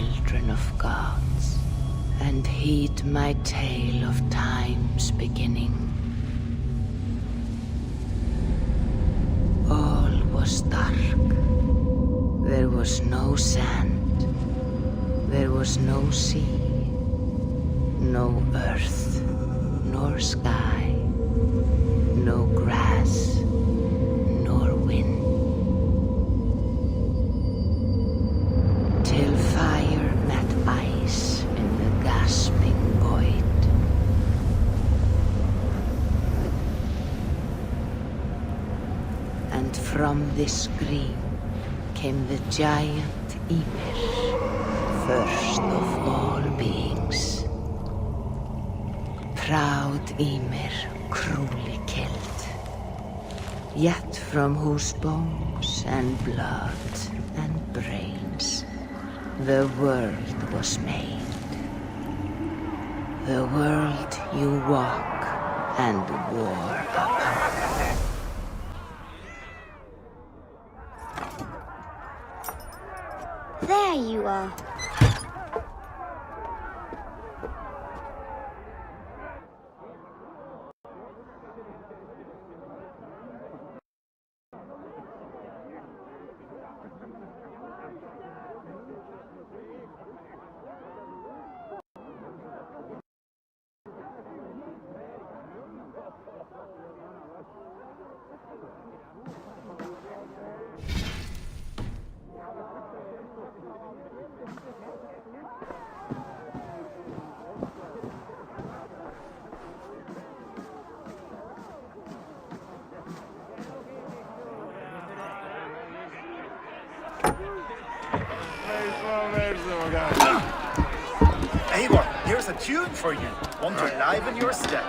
children of gods, and heed my tale of time's beginning. All was dark. There was no sand. There was no sea. No earth, nor sky. No grass, nor wind. Till fire met ice in the gasping void. And from this green came the giant Ymir, first of all beings. Proud Ymir, cruelly killed, yet from whose bones and blood and brains the world was made. The world you walk and war upon. There you are. Eivor, here's a tune for you. Want to liven your step.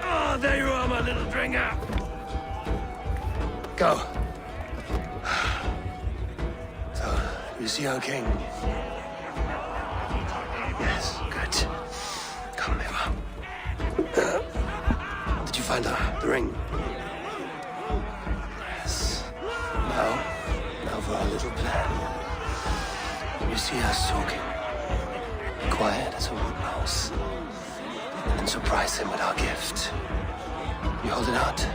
Oh, there you are, my little dringer. Go. So, you see our king? Yes, good. Come, Eva. Did you find the ring? Yes. Now for our little plan. You see us talking, quiet as a wood mouse, and surprise him with our gift. You hold it out,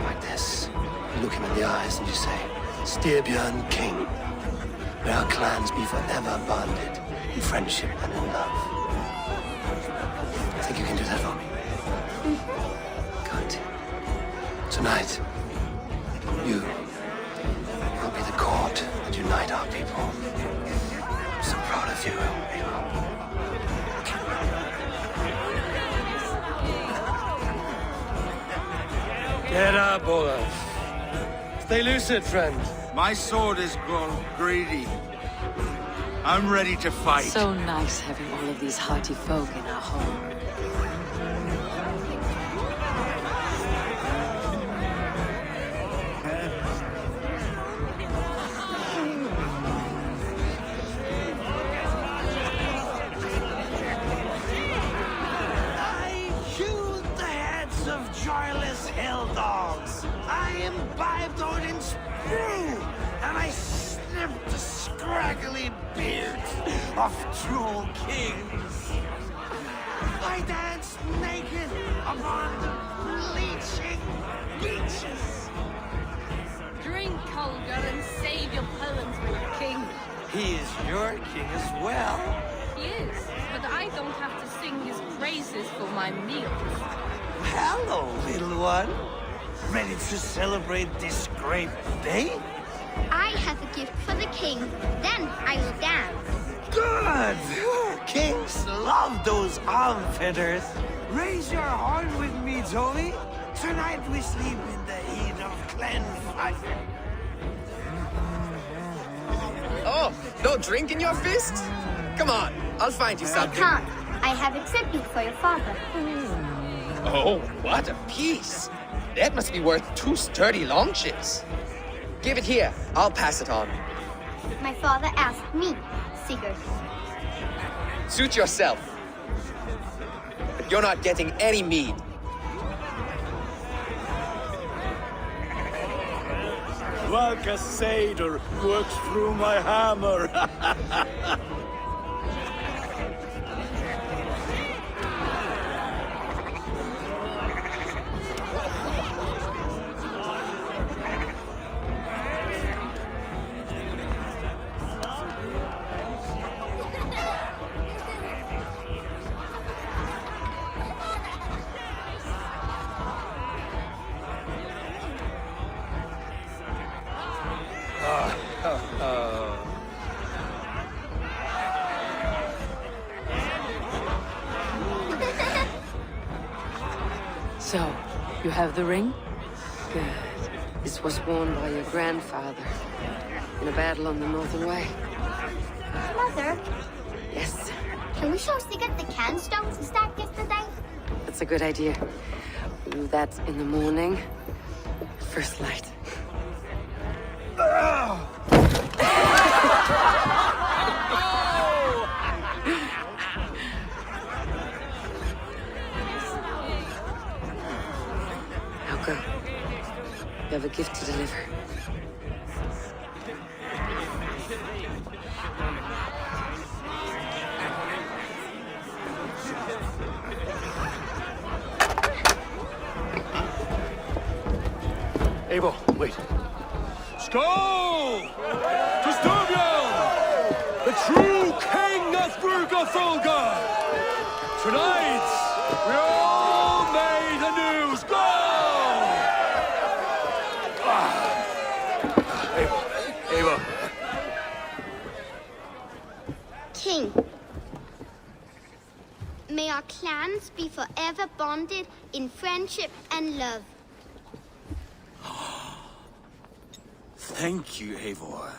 like this. You look him in the eyes and you say, Styrbjörn King, may our clans be forever bonded in friendship and in love. I think you can do that for me. Good. Tonight, you will be the cord that unite our people. I'm so proud of you, Eva. Get up, Olaf. Stay lucid, friend. My sword is grown greedy. I'm ready to fight. So nice having all of these hearty folk in our home. I hewed the heads of joyless hell dogs. I imbibed Odin's brew, and I snipped the scraggly beards of troll kings. I danced naked upon the bleaching beaches. Drink, Holger, and save your poems for your king. He is your king as well. He is, but I don't have to sing his praises for my meals. Hello, little one. Ready to celebrate this great day? I have a gift for the king. Then I will dance. Good! Kings love those arm feathers. Raise your horn with me, Tony. Tonight we sleep in the heat of clan fire. Oh, no drink in your fist? Come on, I'll find you I something. can't. I have accepted for your father. Oh, what a piece. That must be worth 2 sturdy long chips. Give it here, I'll pass it on. My father asked me, Sigurd. Suit yourself. But you're not getting any mead. Like a satyr works through my hammer. So, you have the ring? Good. This was worn by your grandfather in a battle on the Northern Way. Mother, Yes, can we show Sigurd the canstones we stacked yesterday? that's a good idea. We'll do that in the morning. First light. Now go. You have a gift to deliver. Abel, wait. Skål! To Styrbjörn, the true king of Brugafulga! Tonight, we all made anew. Skål! Abel. King, may our clans be forever bonded in friendship and love. Thank you, Eivor.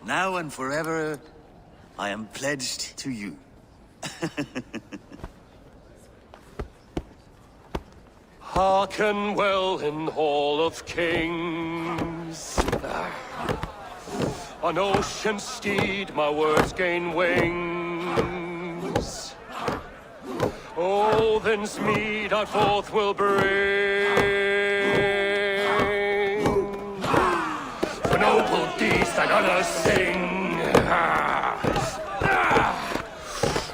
Now and forever, I am pledged to you. Hearken well in Hall of Kings. On ocean steed my words gain wings. Odin's mead I forth will bring. For noble deeds I'm gonna sing.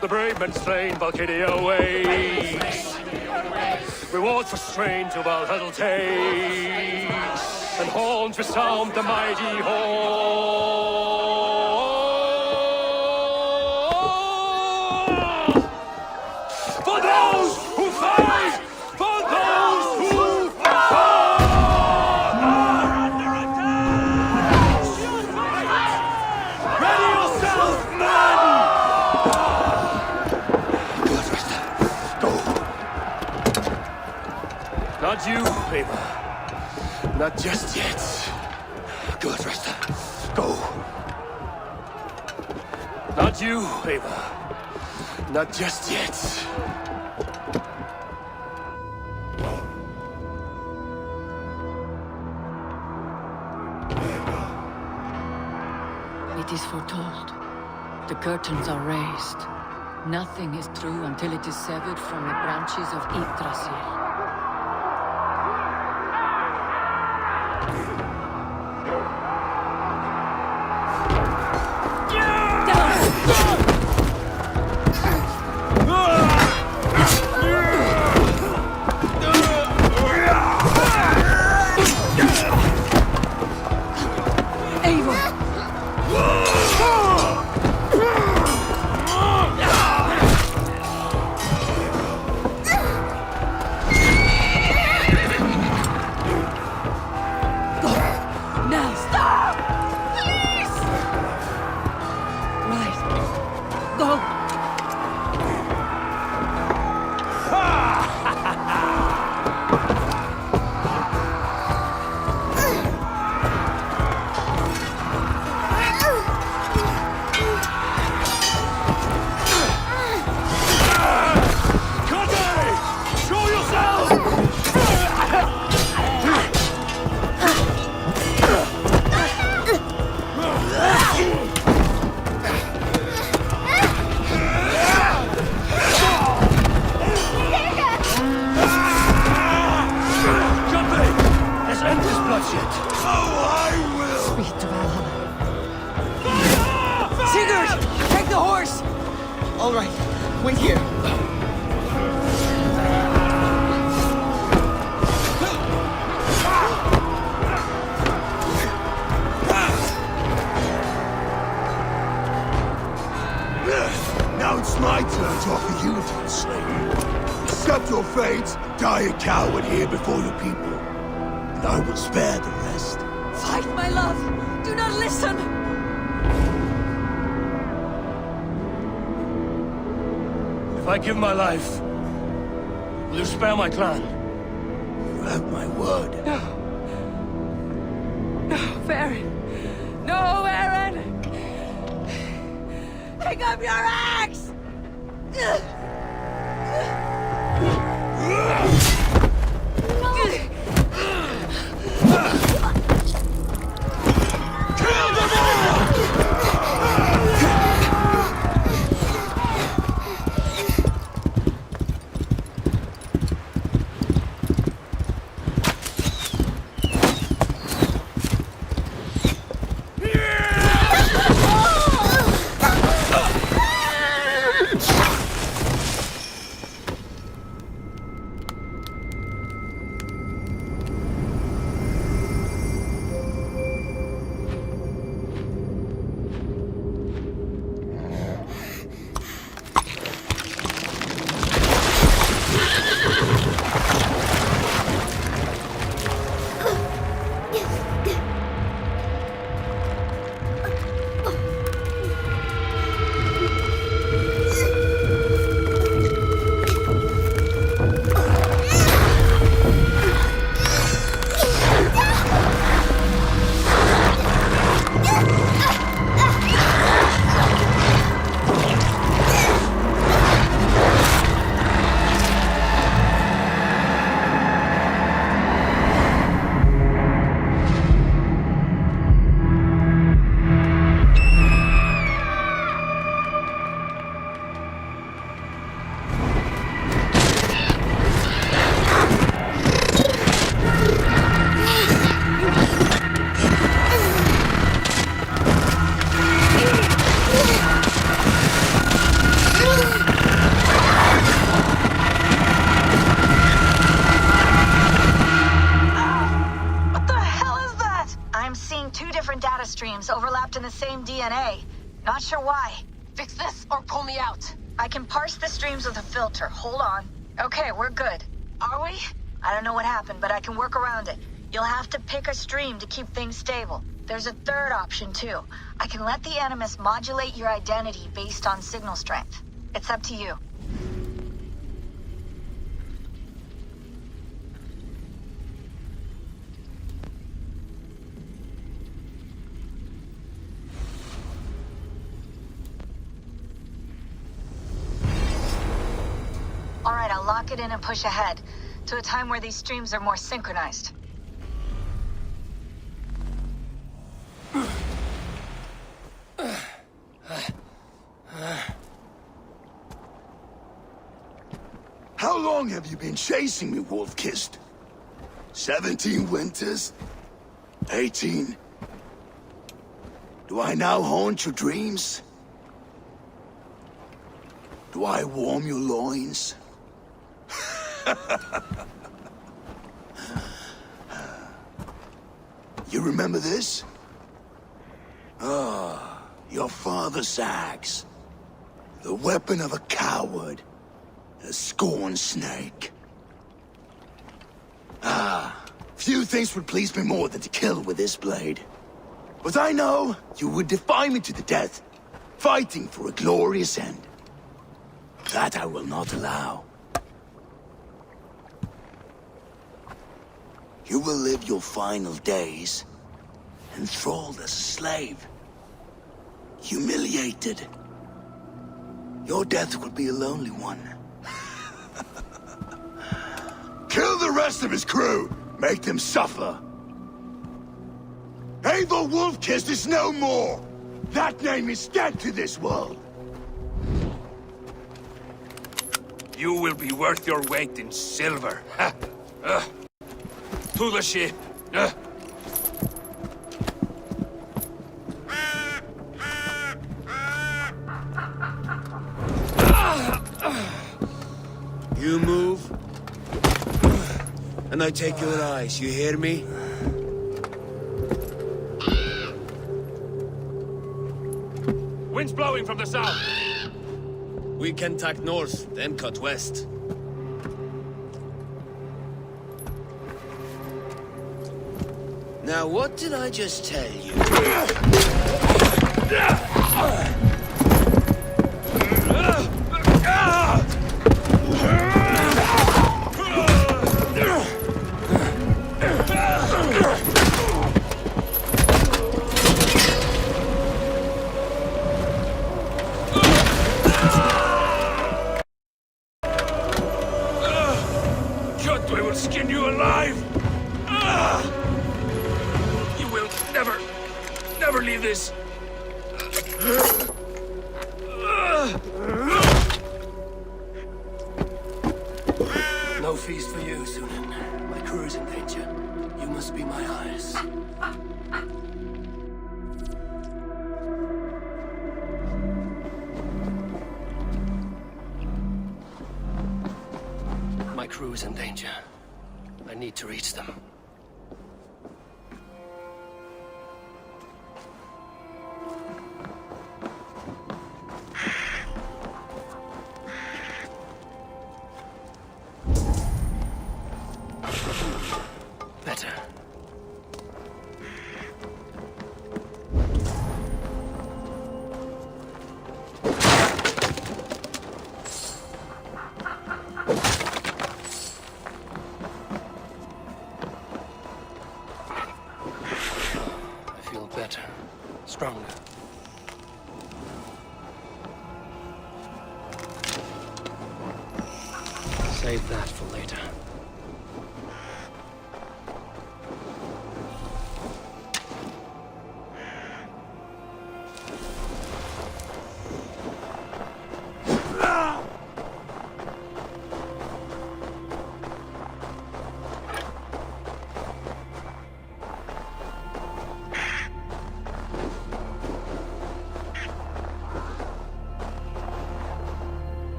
The brave men slain, Valkyria waits. Rewards for strain to Valhalla takes, and horns resound the mighty hall. For those who fight, for those who fall, are under attack. Ready yourself, men! Not you, Ava. Not just yet. Good, Rasta. Go. Not you, Ava. Not just yet. It is foretold. The curtains are raised. Nothing is true until it is severed from the branches of Yggdrasil. All right, wait here. Now it's my turn to offer you to the slave. Accept your fate, die a coward here before your people, and I will spare the rest. Fight, my love! Do not listen! If I give my life, will you spare my clan? You have my word. No. No, Baron. No, Baron! Pick up your axe! streams overlapped in the same DNA. Not sure why. Fix this or pull me out. I can parse the streams with a filter. Hold on. Okay, we're good. Are we? I don't know what happened, but I can work around it. You'll have to pick a stream to keep things stable. There's a third option, too. I can let the Animus modulate your identity based on signal strength. It's up to you. All right, I'll lock it in and push ahead to a time where these streams are more synchronized. How long have you been chasing me, Wolf-Kissed? 17 winters? 18? Do I now haunt your dreams? Do I warm your loins? You remember this? Ah, your father's axe. The weapon of a coward. A scorned snake. Ah, few things would please me more than to kill with this blade. But I know you would defy me to the death, fighting for a glorious end. That I will not allow. You will live your final days enthralled as a slave. Humiliated. Your death will be a lonely one. Kill the rest of his crew! Make them suffer! Eivor Wolf-Kissed is no more! That name is dead to this world! You will be worth your weight in silver. To the ship. and I take your eyes, you hear me? Wind's blowing from the south. We can tack north, then cut west. Now, what did I just tell you? We will skin you alive! You will never leave this! No feast for you, Sunan. My crew is in danger. You must be my eyes. My crew is in danger. I need to reach them. Better. Better. Stronger. Save that for later.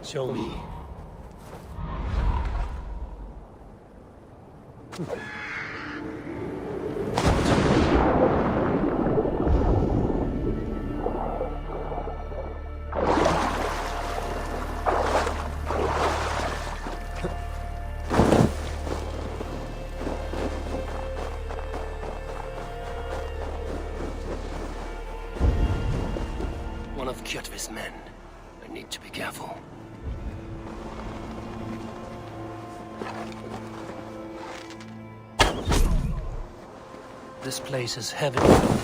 Show me. One of Kjotve's men. I need to be careful. This place is heavily guarded.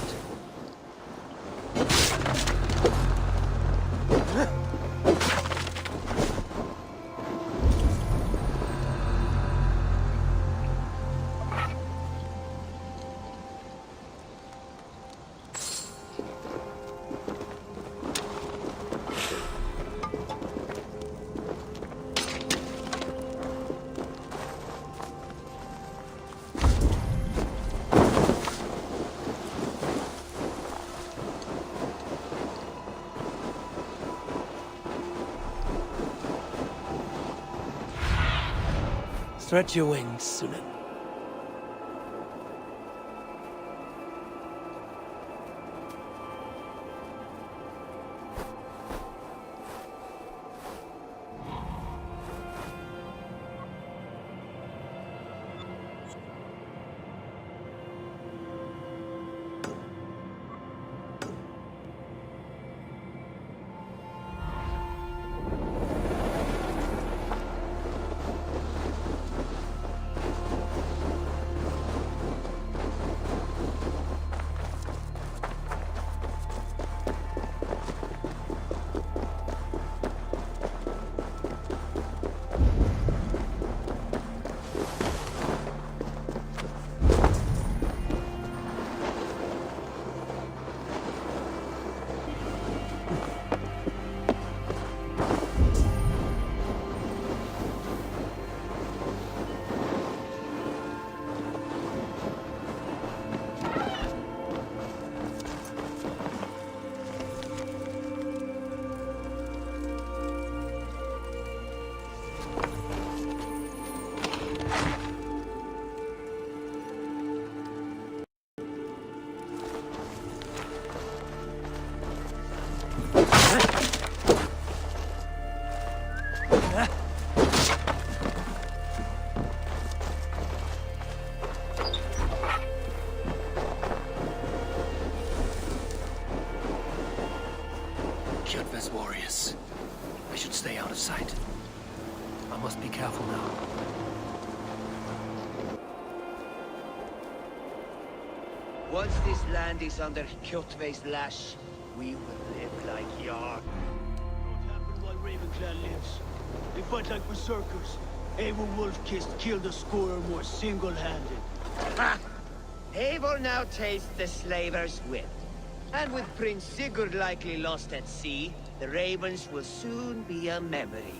Stretch your wings, Sunan. Kjotve's warriors. I should stay out of sight. I must be careful now. Once this land is under Kjotve's lash, we will live like Jarl. Won't happen while Ravenclan lives. They fight like berserkers. Eivor Wolf-Kissed killed a score or more single-handed. Ha! Eivor now tastes the slaver's wit. And with Prince Sigurd likely lost at sea, the Ravens will soon be a memory.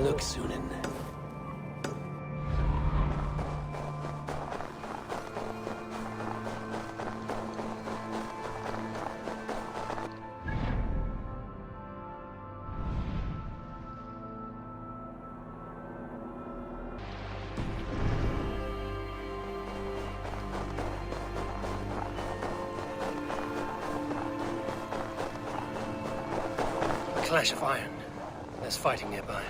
Look, Sunan. A clash of iron. There's fighting nearby.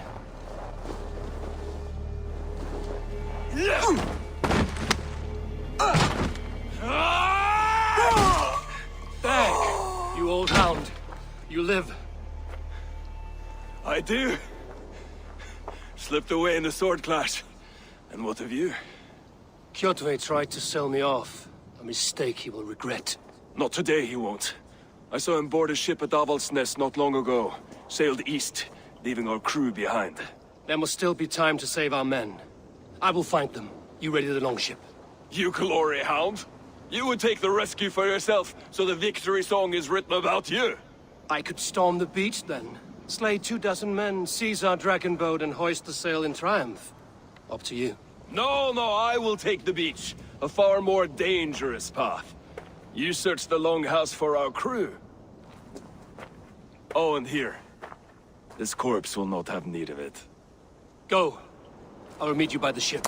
Back, you old hound. You live. I do. Slipped away in the sword clash. And what of you? Kjotve tried to sell me off. A mistake he will regret. Not today, he won't. I saw him board a ship at Avaldsnes not long ago. Sailed east, leaving our crew behind. There must still be time to save our men. I will find them. You ready the longship? You glory hound? You would take the rescue for yourself, so the victory song is written about you. I could storm the beach then. Slay 24 men, seize our dragon boat, and hoist the sail in triumph. Up to you. No, I will take the beach. A far more dangerous path. You search the longhouse for our crew. Oh, and here. This corpse will not have need of it. Go. I will meet you by the ship.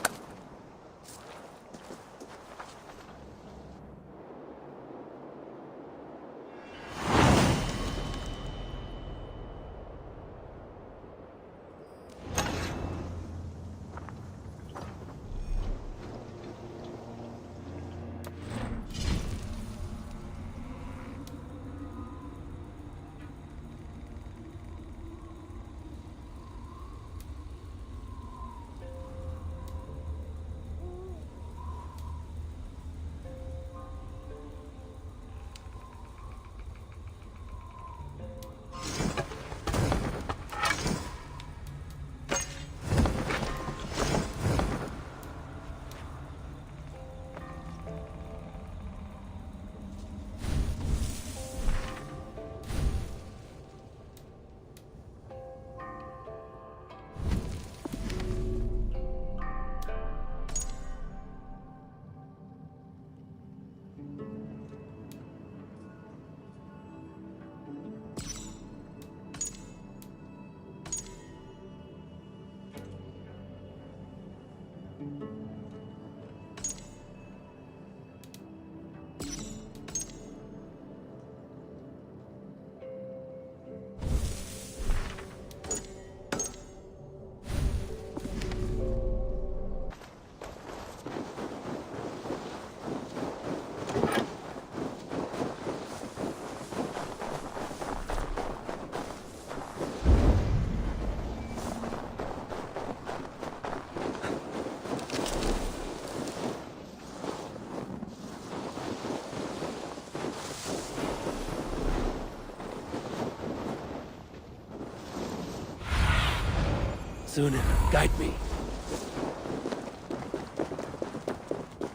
Sunan, guide me.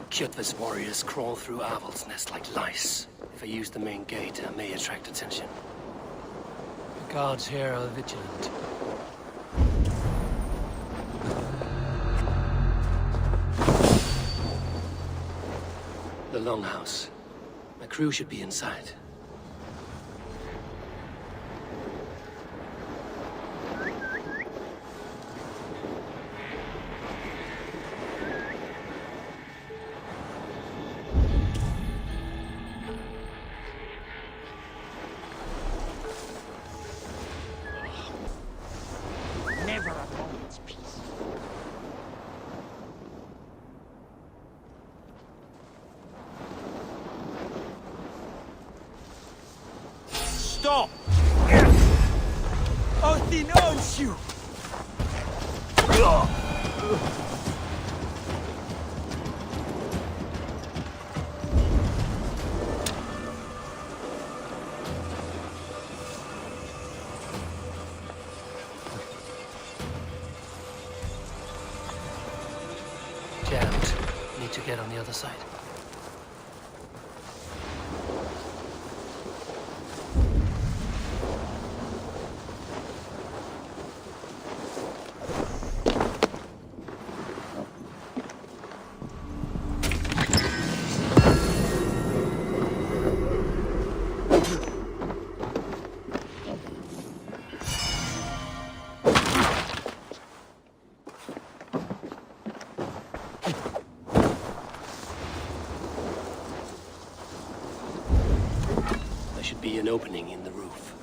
Kjotve's warriors crawl through Aval's nest like lice. If I use the main gate, I may attract attention. The guards here are vigilant. The longhouse. My crew should be inside. Never a moment's peace. Stop! Odin owns you! Jammed. Need to get on the other side. There should be an opening in the roof.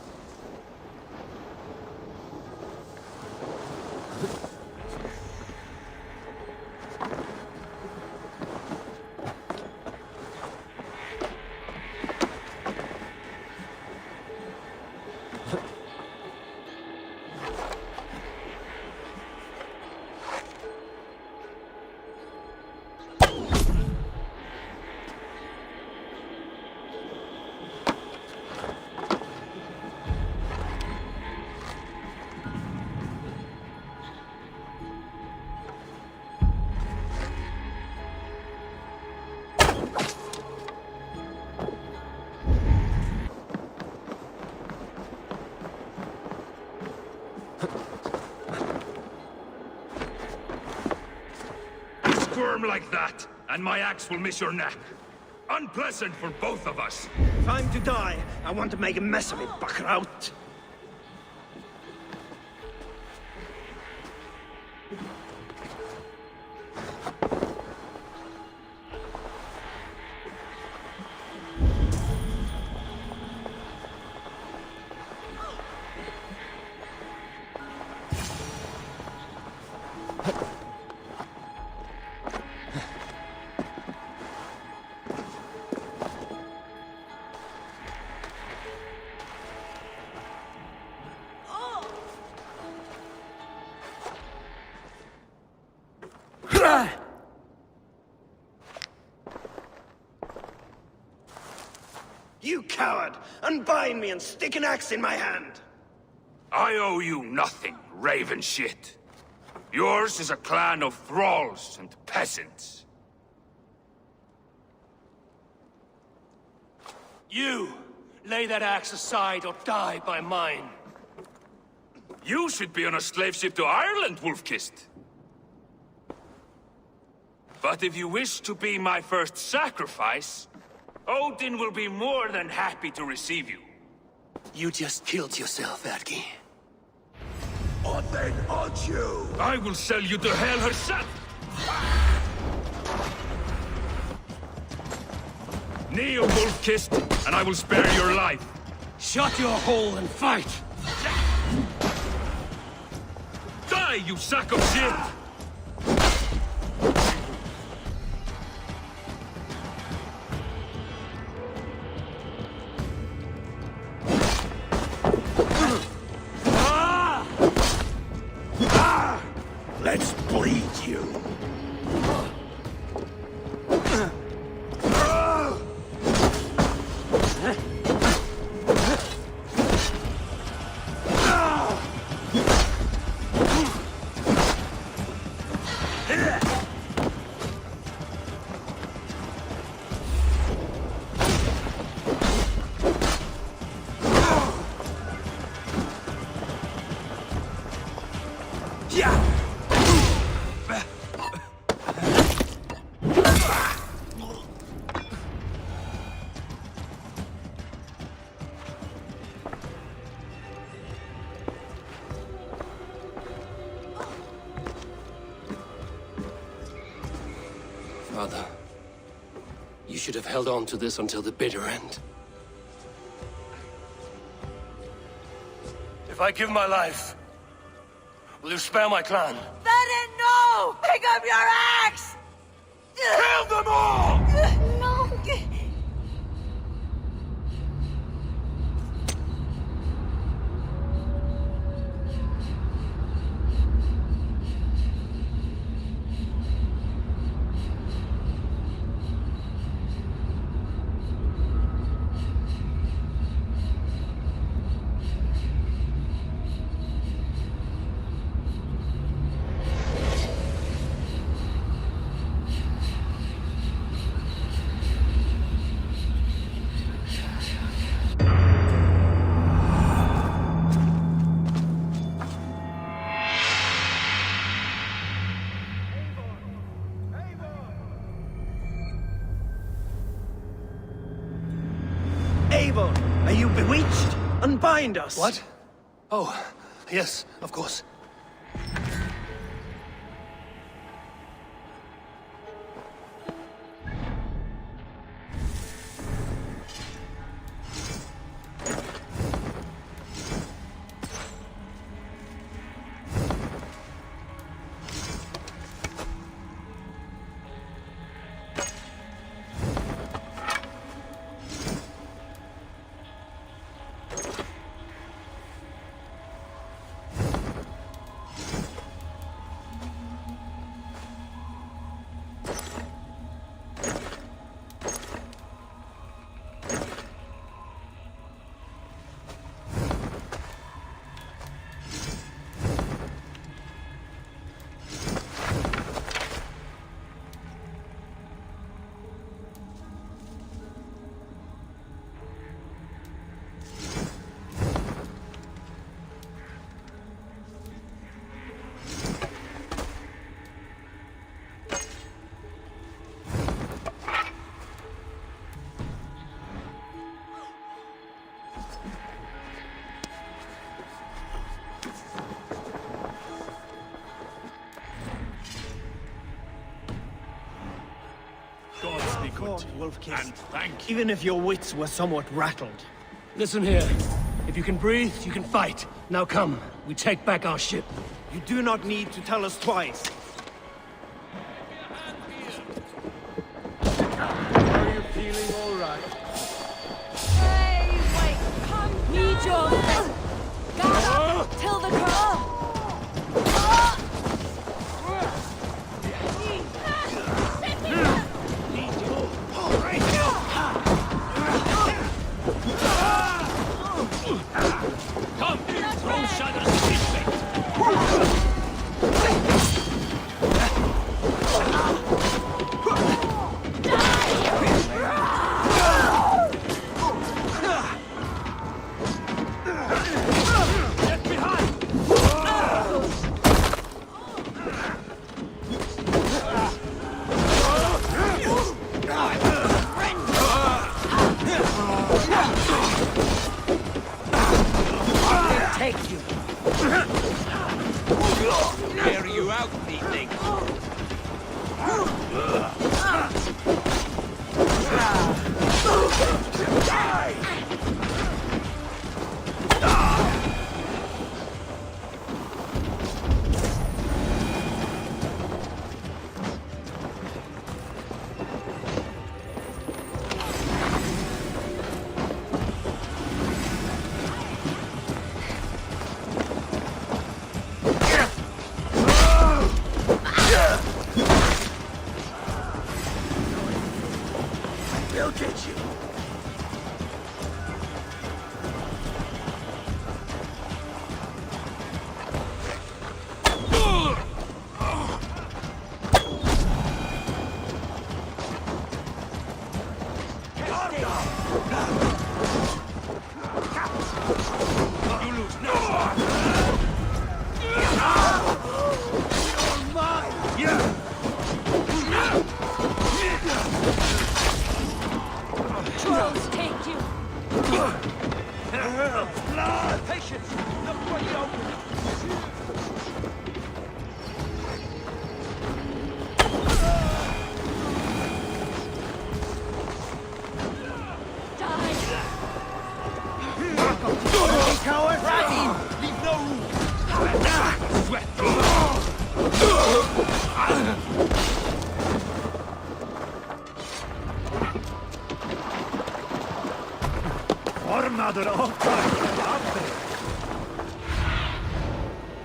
Squirm like that, and my axe will miss your neck. Unpleasant for both of us. Time to die. I want to make a mess of it, Bakraut. You coward! Unbind me and stick an axe in my hand! I owe you nothing, raven shit. Yours is a clan of thralls and peasants. You! Lay that axe aside or die by mine. You should be on a slave ship to Ireland, Wolf-Kissed. But if you wish to be my first sacrifice, Odin will be more than happy to receive you. You just killed yourself, Adki. Odin owns you! I will sell you to hell herself! Kneel, Wolf-Kissed, and I will spare your life. Shut your hole and fight! Die, you sack of shit! Let's bleed you. Father, you should have held on to this until the bitter end. If I give my life, will you spare my clan? Then no! Pick up your axe! Kill them all! No! Avon, are you bewitched? Unbind us! What? Oh, yes, of course. Gods be good to you. Wolf-Kissed. And thank Even if your wits were somewhat rattled. Listen here. If you can breathe, you can fight. Now come, we take back our ship. You do not need to tell us twice. Are you feeling all right? Hey, wait! Come Need your Gather! Till the girl! Come, throw shadows to his fate. Take you! Air you out, thiefling. They'll get you.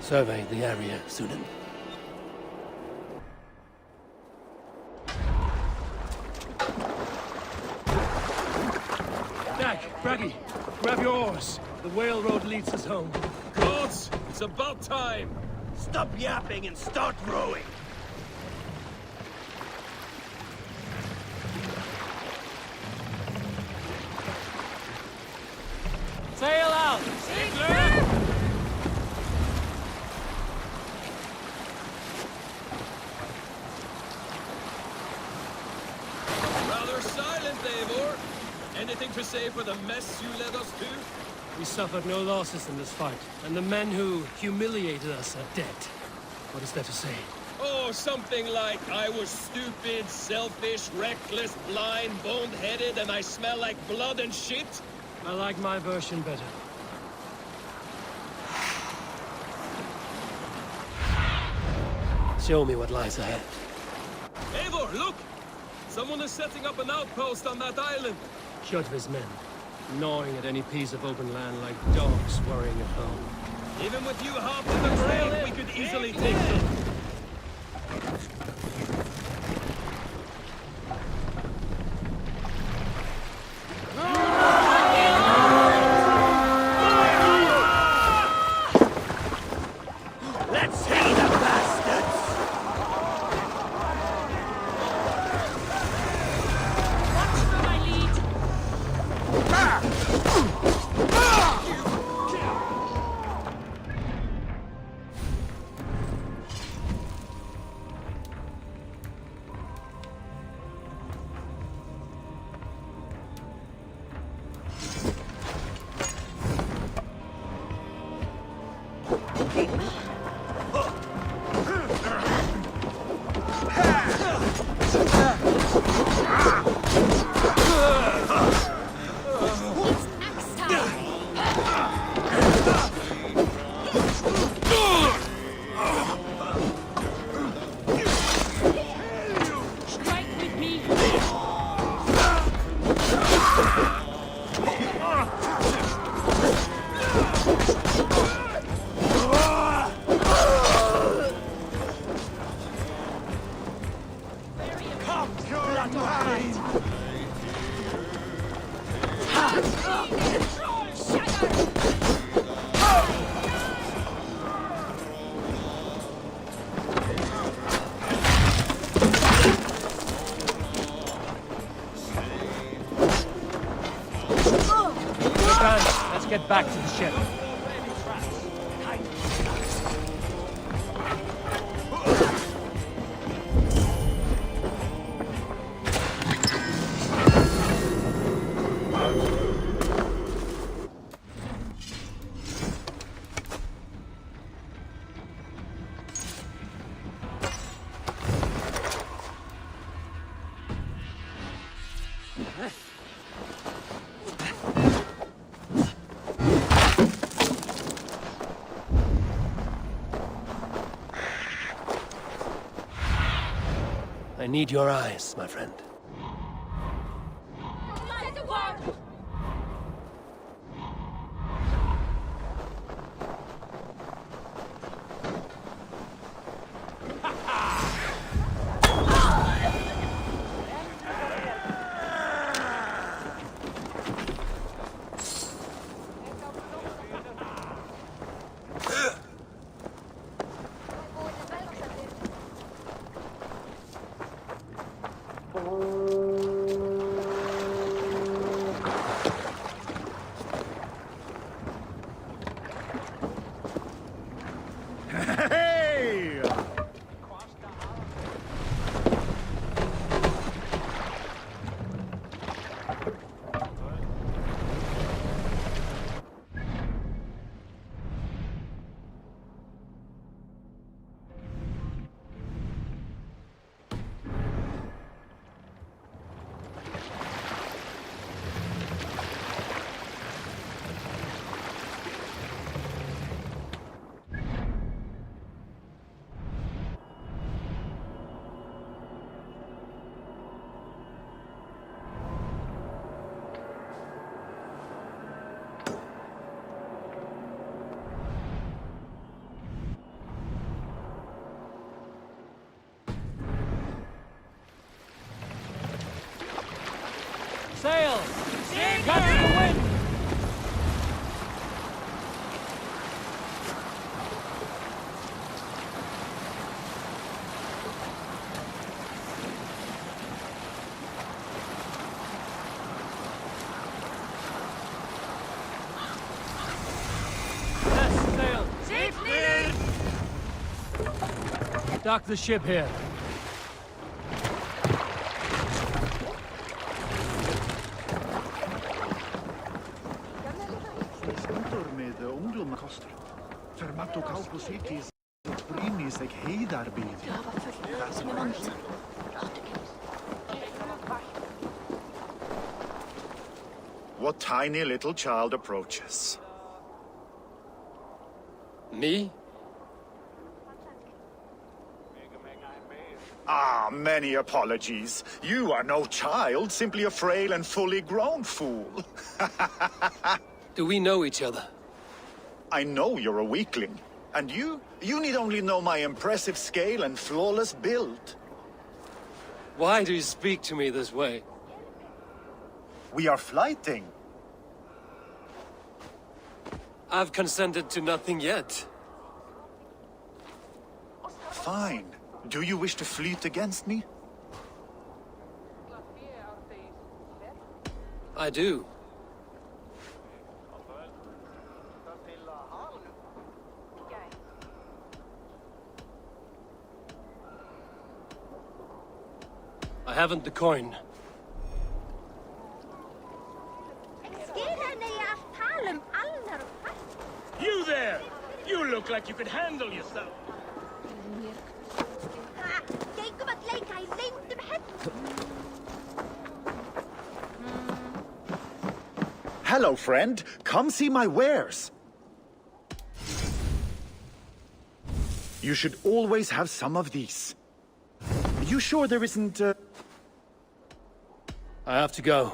Survey the area, Sunan. Dak, Braggy, grab your oars. The whale road leads us home. Gods, it's about time. Stop yapping and start rowing. Sail out! Rather silent, Eivor. Anything to say for the mess you led us to? We suffered no losses in this fight, and the men who humiliated us are dead. What is there to say? Oh, something like, I was stupid, selfish, reckless, blind, bone-headed, and I smell like blood and shit? I like my version better. Show me what lies ahead. Eivor, look! Someone is setting up an outpost on that island. Kjotve's men, gnawing at any piece of open land like dogs worrying at home. Even with you half to the grave, we could easily take them. Let's see the bastards! Watch for my lead. Let's get back to the ship. I need your eyes, my friend. Catch the wind! Yes, sail! Seats needed! Dock the ship here. Med ungdomar koster. Fermato kaupo sitis. Brinis eg heidarbid. What tiny little child approaches? Me? Ah, many apologies. You are no child, simply a frail and fully grown fool. Do we know each other? I know you're a weakling. And you need only know my impressive scale and flawless build. Why do you speak to me this way? We are flighting. I've consented to nothing yet. Fine. Do you wish to fleet against me? I do. I haven't the coin. You there! You look like you could handle yourself. Hello, friend. Come see my wares. You should always have some of these. You sure there isn't, I have to go.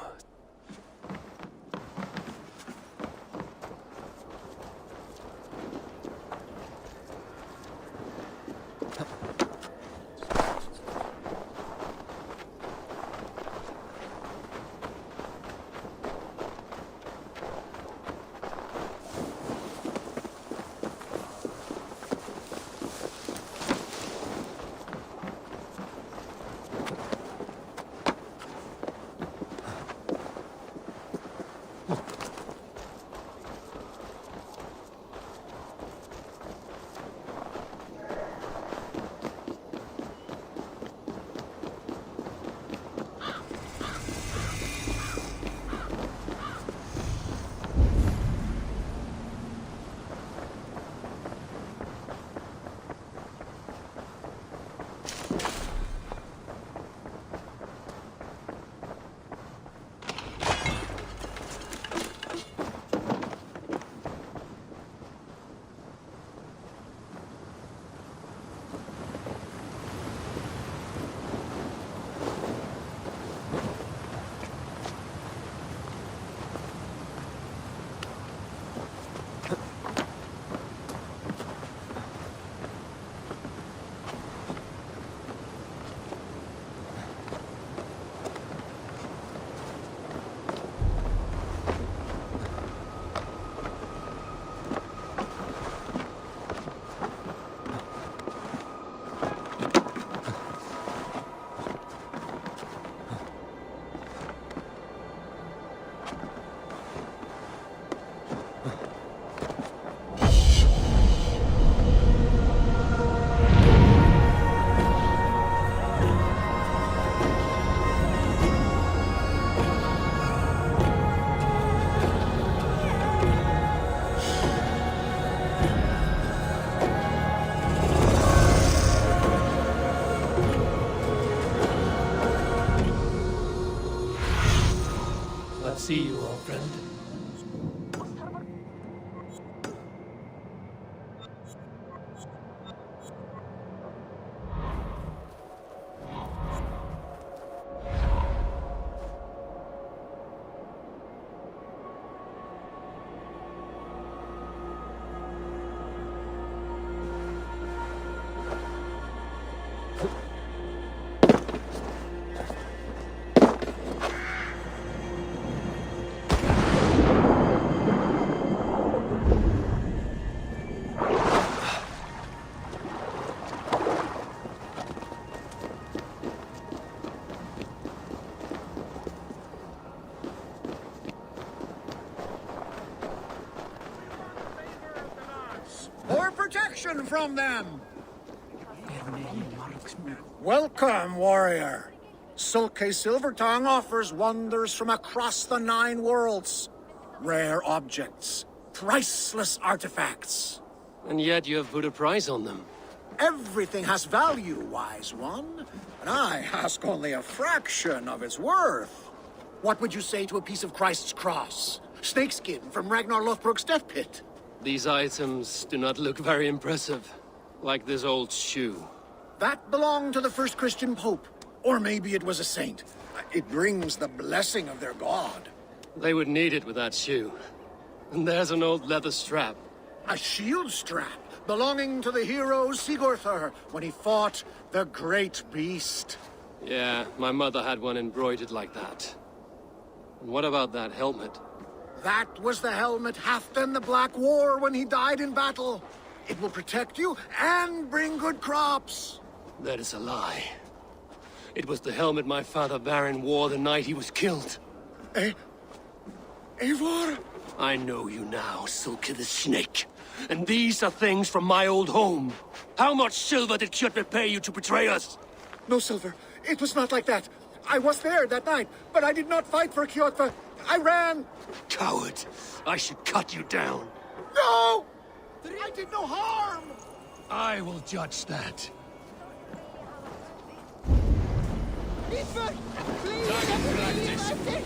See you, old friend. for protection from them. Welcome, warrior. Sulke Silvertongue offers wonders from across the 9 worlds. Rare objects, priceless artifacts. And yet you have put a price on them. Everything has value, wise one. And I ask only a fraction of its worth. What would you say to a piece of Christ's cross? Snakeskin from Ragnar Lothbrok's death pit? These items do not look very impressive. Like this old shoe. That belonged to the first Christian pope. Or maybe it was a saint. It brings the blessing of their god. They would need it with that shoe. And there's an old leather strap. A shield strap belonging to the hero Sigurður when he fought the great beast. Yeah, my mother had one embroidered like that. And what about that helmet? That was the helmet Halfdan the Black wore when he died in battle. It will protect you and bring good crops. That is a lie. It was the helmet my father Baron wore the night he was killed. Eivor? I know you now, Sulke the Snake. And these are things from my old home. How much silver did Kjotve pay you to betray us? No silver. It was not like that. I was there that night, but I did not fight for Kjotve. I ran. Coward. I should cut you down. No! I did no harm! I will judge that.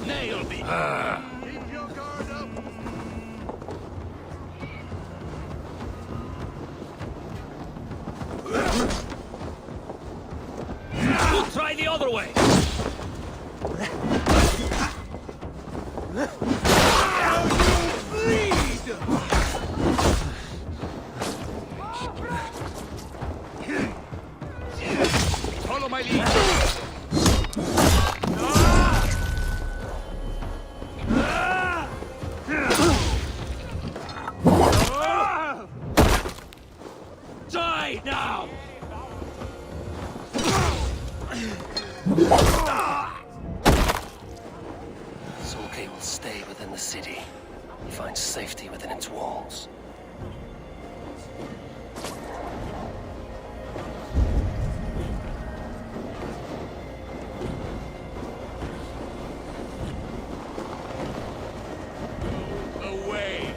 Nail me! Keep your guard up! We'll try the other way! Follow my lead! Die now! Sulke will stay within the city. He finds safety within its walls. Away!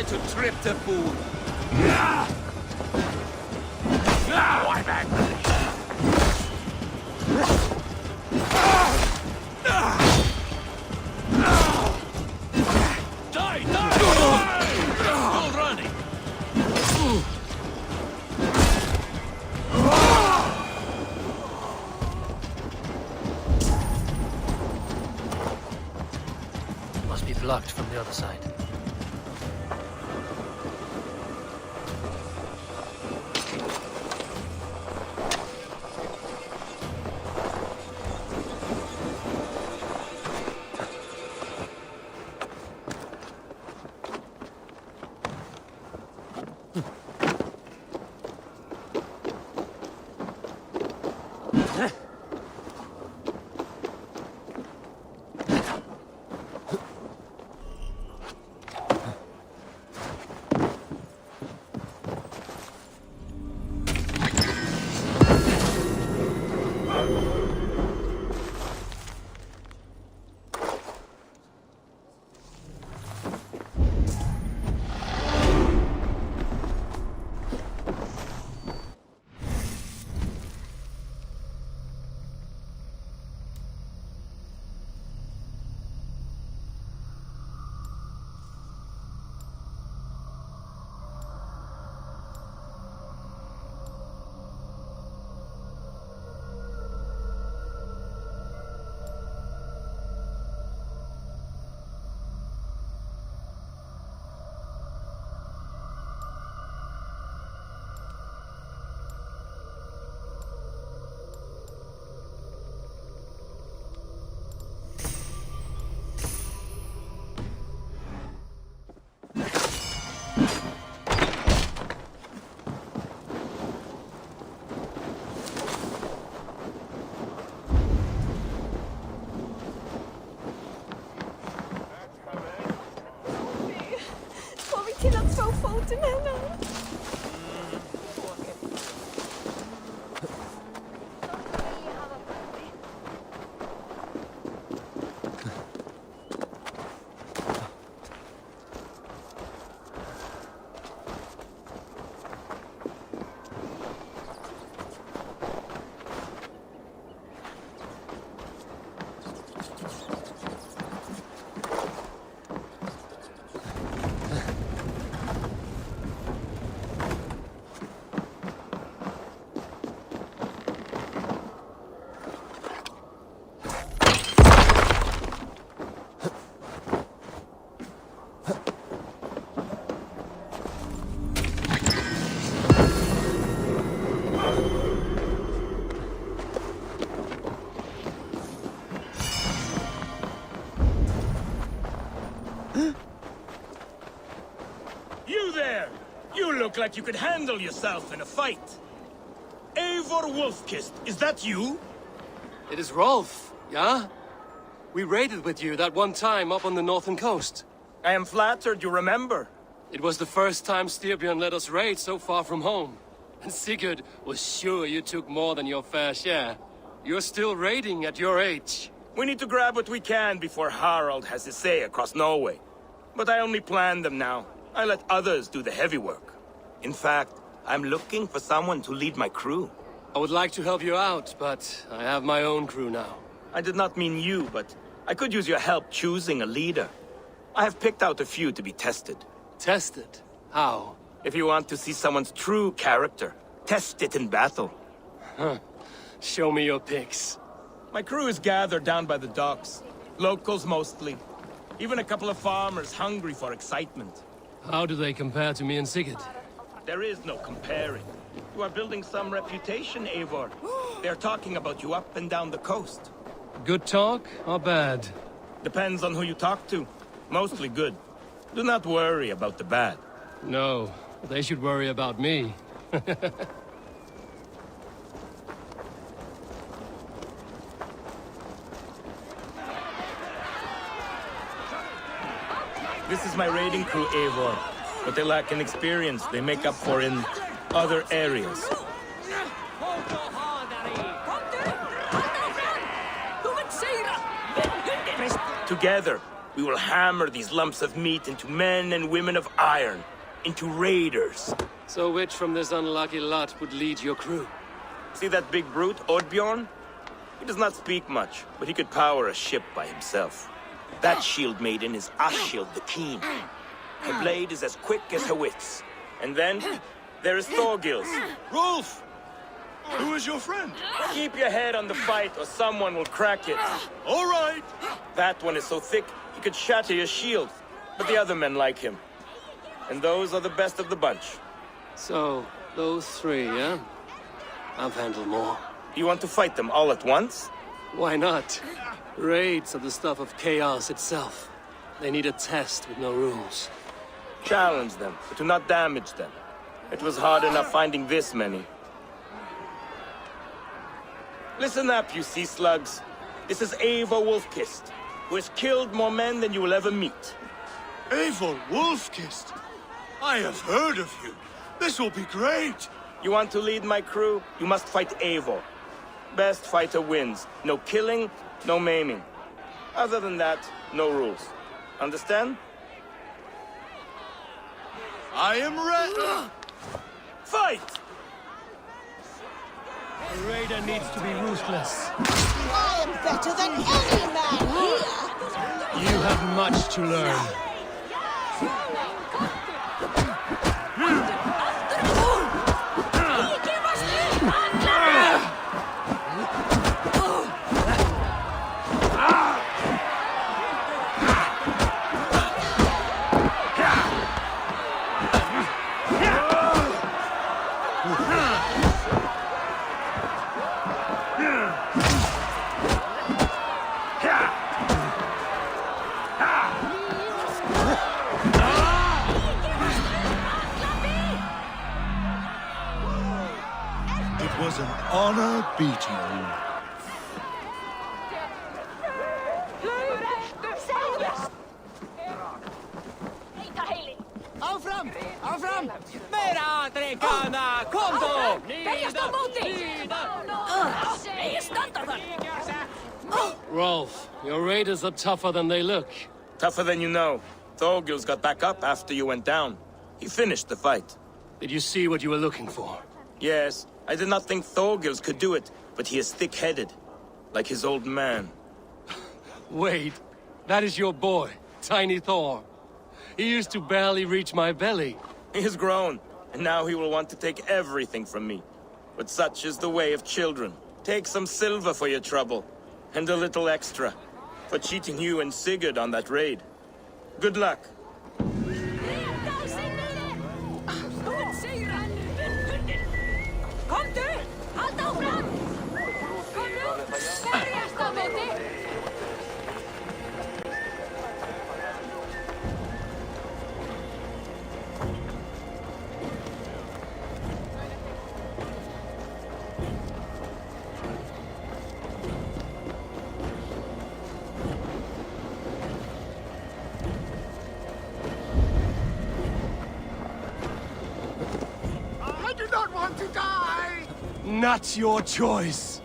To trip the fool. Now I'm angry! Die! Die! All running! locked from the other side. till att få foten henne. Look like you could handle yourself in a fight. Eivor Wolfkist, is that you? It is Rolf, yeah? We raided with you that one time up on the northern coast. I am flattered you remember. It was the first time Styrbjörn let us raid so far from home. And Sigurd was sure you took more than your fair share. You're still raiding at your age. We need to grab what we can before Harald has his say across Norway. But I only plan them now. I let others do the heavy work. In fact, I'm looking for someone to lead my crew. I would like to help you out, but I have my own crew now. I did not mean you, but I could use your help choosing a leader. I have picked out a few to be tested. Tested? How? If you want to see someone's true character, test it in battle. Huh. Show me your picks. My crew is gathered down by the docks. Locals mostly. Even a couple of farmers hungry for excitement. How do they compare to me and Sigurd? There is no comparing. You are building some reputation, Eivor. They're talking about you up and down the coast. Good talk or bad? Depends on who you talk to. Mostly good. Do not worry about the bad. No, they should worry about me. This is my raiding crew, Eivor. But they lack in experience they make up for in other areas. Together, we will hammer these lumps of meat into men and women of iron, into raiders. So which from this unlucky lot would lead your crew? See that big brute, Oddbjorn? He does not speak much, but he could power a ship by himself. That shield maiden is Ashild the Keen. Her blade is as quick as her wits. And then, there is Thorgils. Rolf! Who is your friend? Keep your head on the fight or someone will crack it. All right! That one is so thick, he could shatter your shield, but the other men like him. And those are the best of the bunch. So, those three, yeah? I've handled more. You want to fight them all at once? Why not? Raids are the stuff of chaos itself. They need a test with no rules. Challenge them, but do not damage them. It was hard enough finding this many. Listen up, you sea slugs. This is Eivor Wolfkist, who has killed more men than you will ever meet. Eivor Wolfkist? I have heard of you. This will be great. You want to lead my crew? You must fight Eivor. Best fighter wins. No killing, no maiming. Other than that, no rules. Understand? I am ready. Fight! The raider needs to be ruthless. I am better than any man here! You have much to learn. It was an honor beating you. Aufram! Aufram! Mera trekana! Konto! Rolf, your raiders are tougher than they look. Tougher than you know. Thorgils got back up after you went down. He finished the fight. Did you see what you were looking for? Yes, I did not think Thorgils could do it, but he is thick-headed. Like his old man. Wait, that is your boy, Tiny Thor. He used to barely reach my belly. He has grown, and now he will want to take everything from me. But such is the way of children. Take some silver for your trouble, and a little extra, for cheating you and Sigurd on that raid. Good luck. I do not want to die! Not your choice.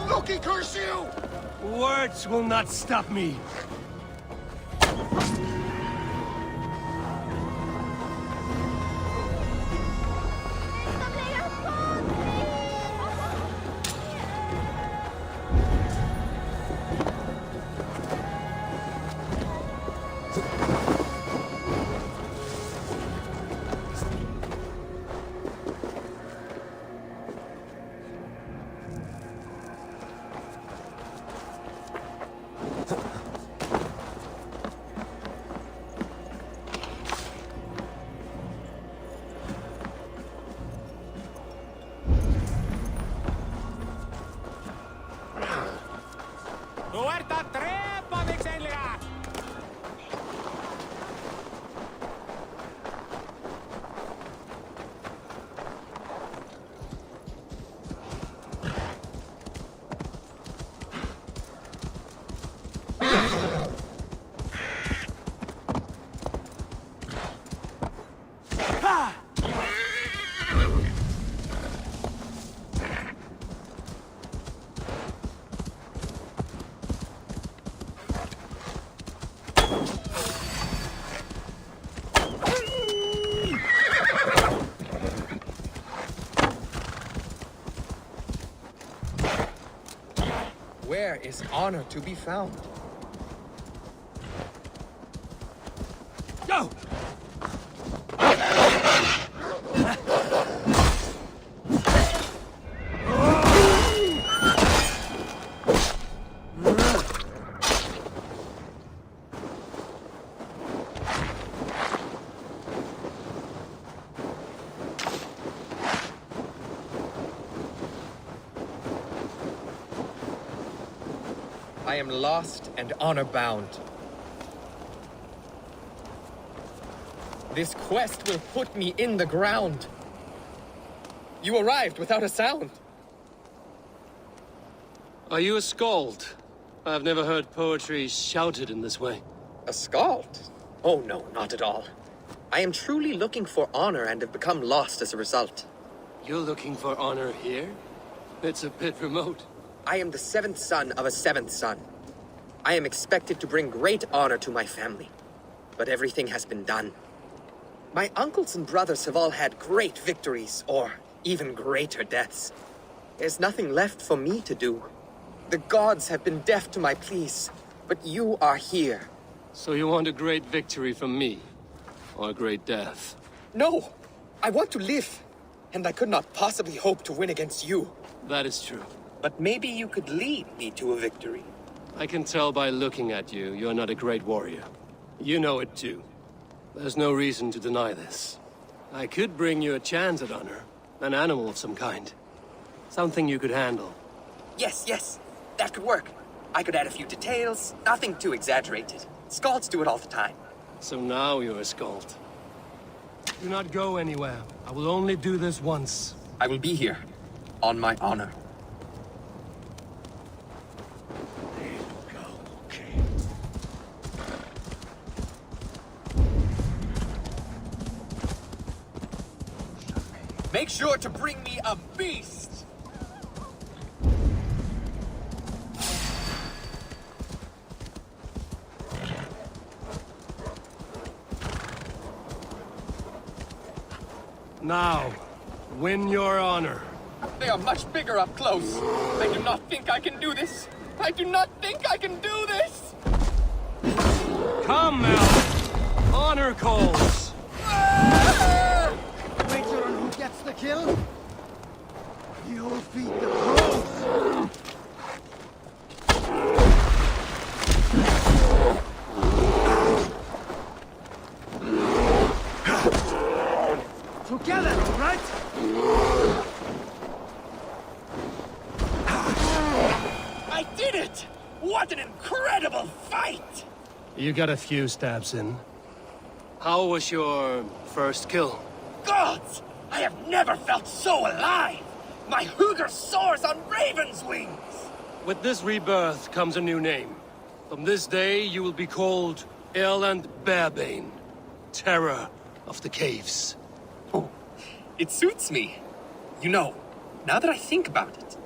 Loki curse you! Words will not stop me. Where is honor to be found? Go! I am lost and honor-bound. This quest will put me in the ground. You arrived without a sound. Are you a skald? I've never heard poetry shouted in this way. A skald? Oh no, not at all. I am truly looking for honor and have become lost as a result. You're looking for honor here? It's a bit remote. I am the seventh son of a seventh son. I am expected to bring great honor to my family. But everything has been done. My uncles and brothers have all had great victories, or even greater deaths. There's nothing left for me to do. The gods have been deaf to my pleas, but you are here. So you want a great victory from me? Or a great death? No! I want to live, and I could not possibly hope to win against you. That is true. But maybe you could lead me to a victory. I can tell by looking at you, you're not a great warrior. You know it too. There's no reason to deny this. I could bring you a chance at honor. An animal of some kind. Something you could handle. Yes, that could work. I could add a few details, nothing too exaggerated. Skalds do it all the time. So now you're a skald. Do not go anywhere. I will only do this once. I will be here, on my honor. Make sure to bring me a beast! Now, win your honor. They are much bigger up close. I do not think I can do this. I do not think I can do this! Come, Mel! Honor calls! Wager on who gets the kill? You'll feed the crows! Together, right? I did it! What an incredible fight! You got a few stabs in. How was your first kill? Gods! I have never felt so alive! My Hugr soars on raven's wings! With this rebirth comes a new name. From this day, you will be called Erland Barebane, Terror of the Caves. Oh, it suits me. You know, now that I think about it,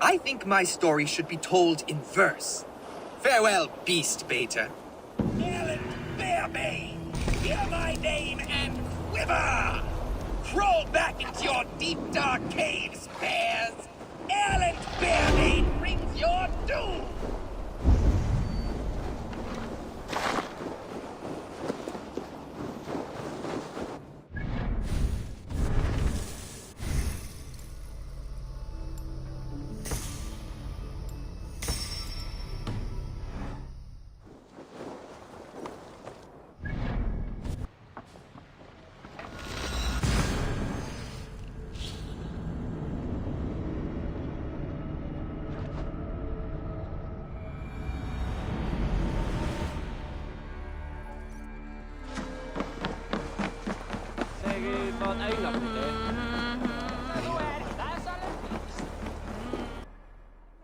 I think my story should be told in verse. Farewell, beast baiter. Erland Barebane, hear my name and quiver! Crawl back into your deep, dark caves, bears! Erland Barebane brings your doom!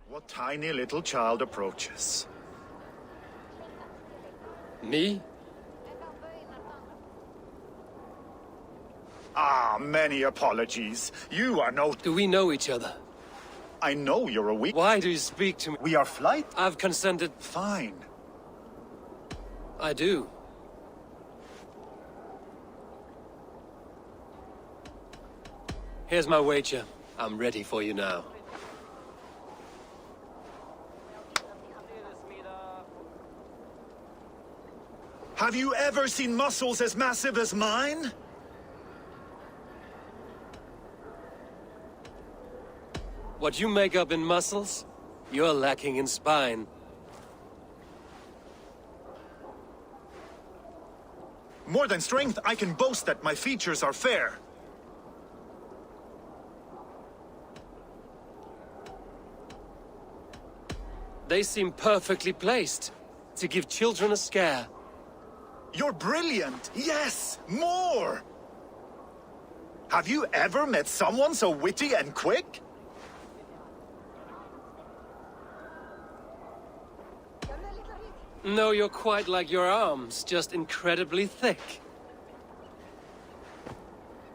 What tiny little child approaches? Me? Ah, many apologies. You are no... Do we know each other? I know you're a weak... Why do you speak to me? We are flight? I've consented. Fine. I do. Here's my wager. I'm ready for you now. Have you ever seen muscles as massive as mine? What you make up in muscles, you're lacking in spine. More than strength, I can boast that my features are fair. They seem perfectly placed to give children a scare. You're brilliant! Yes! More! Have you ever met someone so witty and quick? No, you're quite like your arms, just incredibly thick.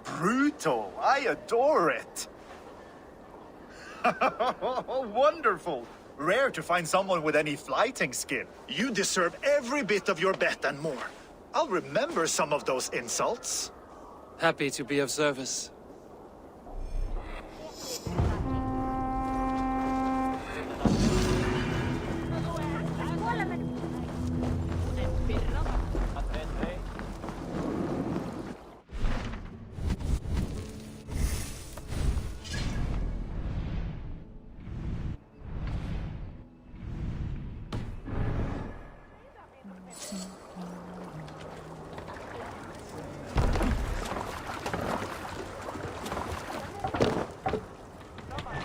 Brutal! I adore it! Wonderful! Rare to find someone with any fighting skill. You deserve every bit of your bet and more. I'll remember some of those insults. Happy to be of service.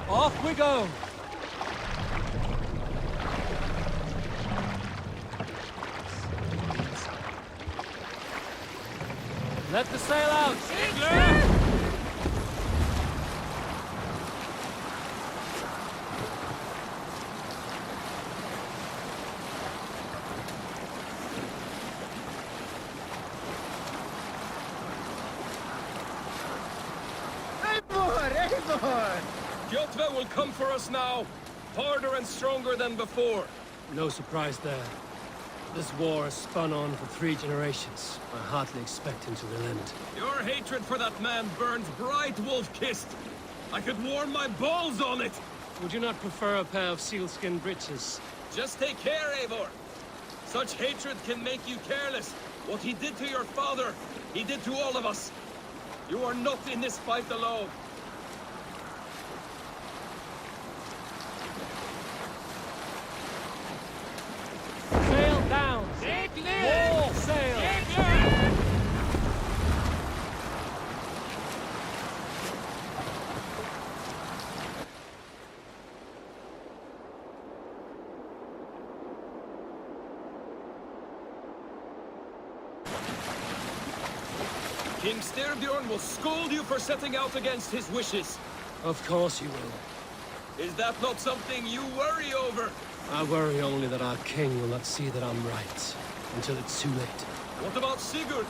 Off we go! Let the sail out! Kjotve will come for us now, harder and stronger than before. No surprise there. This war has spun on for 3 generations. I hardly expect him to relent. Your hatred for that man burns bright, wolf-kissed. I could warm my balls on it. Would you not prefer a pair of sealskin breeches? Just take care, Eivor. Such hatred can make you careless. What he did to your father, he did to all of us. You are not in this fight alone. Sail down! Wall sail! King Styrbjorn will scold you for setting out against his wishes. Of course you will. Is that not something you worry over? I worry only that our king will not see that I'm right, until it's too late. What about Sigurd?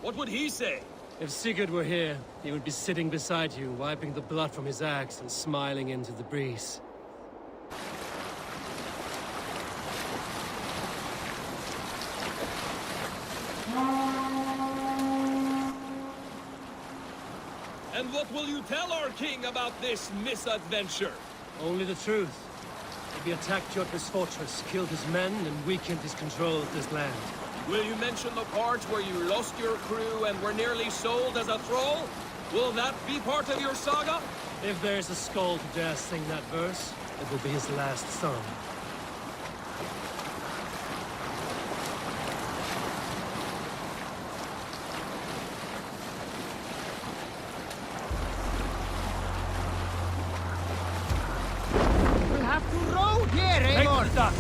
What would he say? If Sigurd were here, he would be sitting beside you, wiping the blood from his axe and smiling into the breeze. And what will you tell our king about this misadventure? Only the truth. We attacked Jotve's fortress, killed his men, and weakened his control of this land. Will you mention the part where you lost your crew and were nearly sold as a thrall? Will that be part of your saga? If there's a skull to dare sing that verse, it will be his last song. We'll have to row here, Eivor! Take the duck!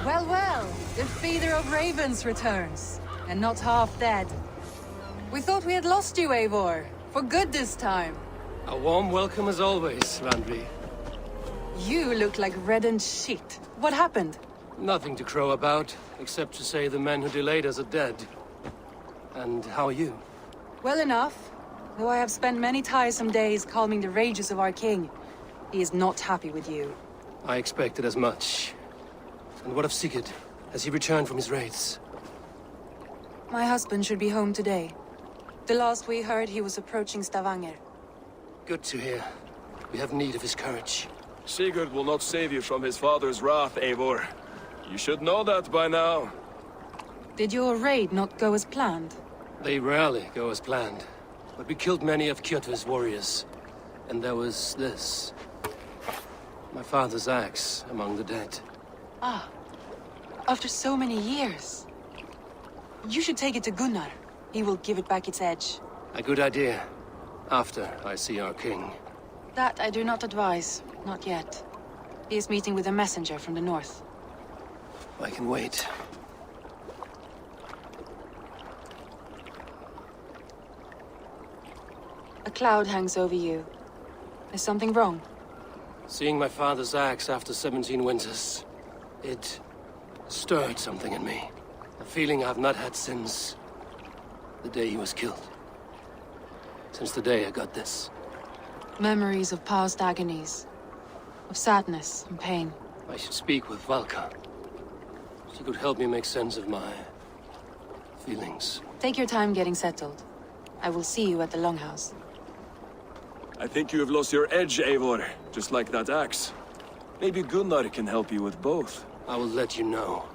Well, well, the feeder of ravens returns, and not half dead. We thought we had lost you, Eivor, for good this time. A warm welcome as always, Randvi. You look like reddened shit. What happened? Nothing to crow about, except to say the men who delayed us are dead. And how are you? Well enough, though I have spent many tiresome days calming the rages of our king. He is not happy with you. I expected as much. And what of Sigurd? Has he returned from his raids? My husband should be home today. The last we heard, he was approaching Stavanger. Good to hear. We have need of his courage. Sigurd will not save you from his father's wrath, Eivor. You should know that by now. Did your raid not go as planned? They rarely go as planned. But we killed many of Kjotve's warriors. And there was this. My father's axe among the dead. Ah. After so many years. You should take it to Gunnar. He will give it back its edge. A good idea. After I see our king. That I do not advise. Not yet. He is meeting with a messenger from the north. I can wait. A cloud hangs over you. Is something wrong? Seeing my father's axe after 17 winters, it stirred something in me. A feeling I've not had since the day he was killed. Since the day I got this. Memories of past agonies. Of sadness and pain. I should speak with Valka. She could help me make sense of my feelings. Take your time getting settled. I will see you at the Longhouse. I think you have lost your edge, Eivor, just like that axe. Maybe Gunnar can help you with both. I will let you know.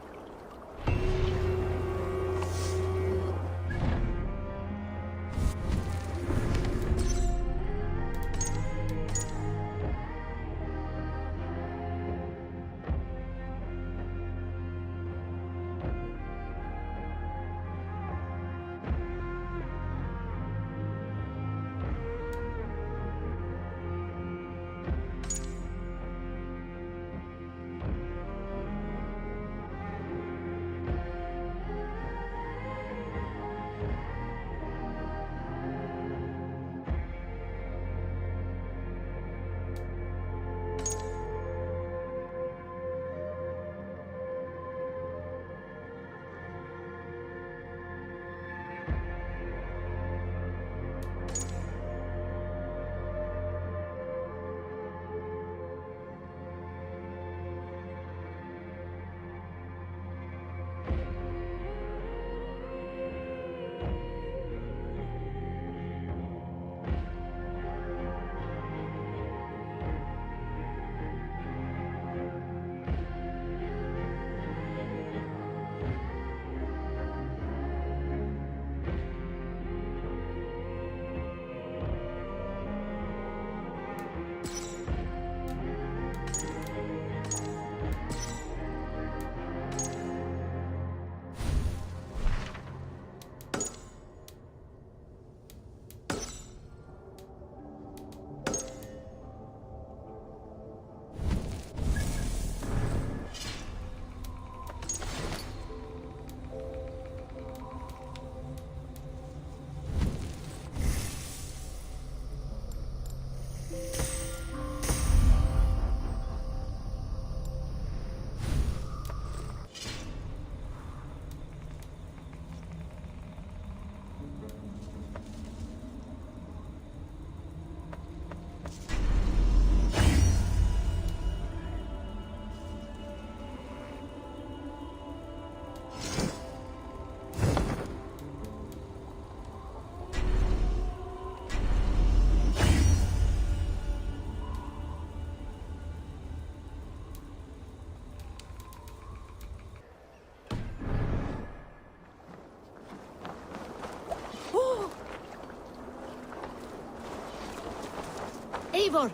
Eivor,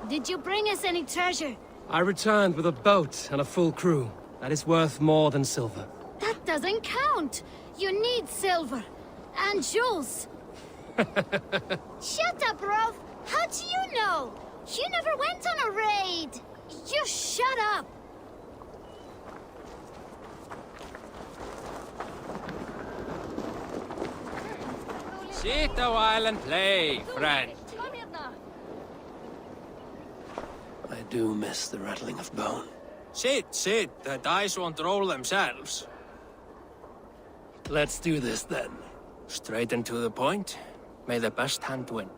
did you bring us any treasure? I returned with a boat and a full crew. That is worth more than silver. That doesn't count. You need silver. And jewels. Shut up, Rolf. How do you know? You never went on a raid. You shut up. Sit a while and play, friend. I do miss the rattling of bone. Sit. The dice won't roll themselves. Let's do this then. Straight and to the point. May the best hand win.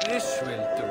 This will do.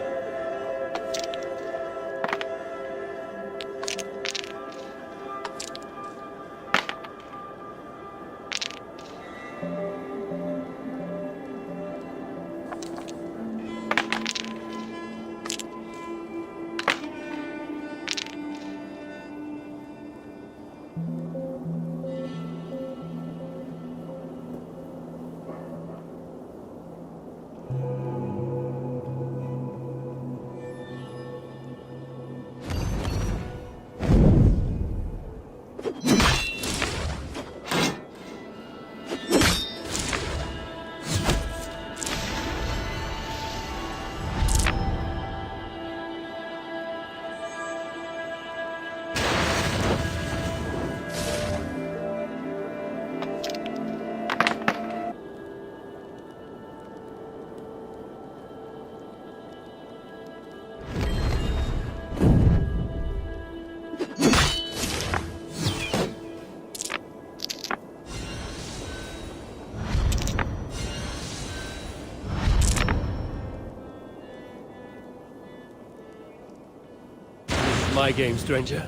My game, stranger.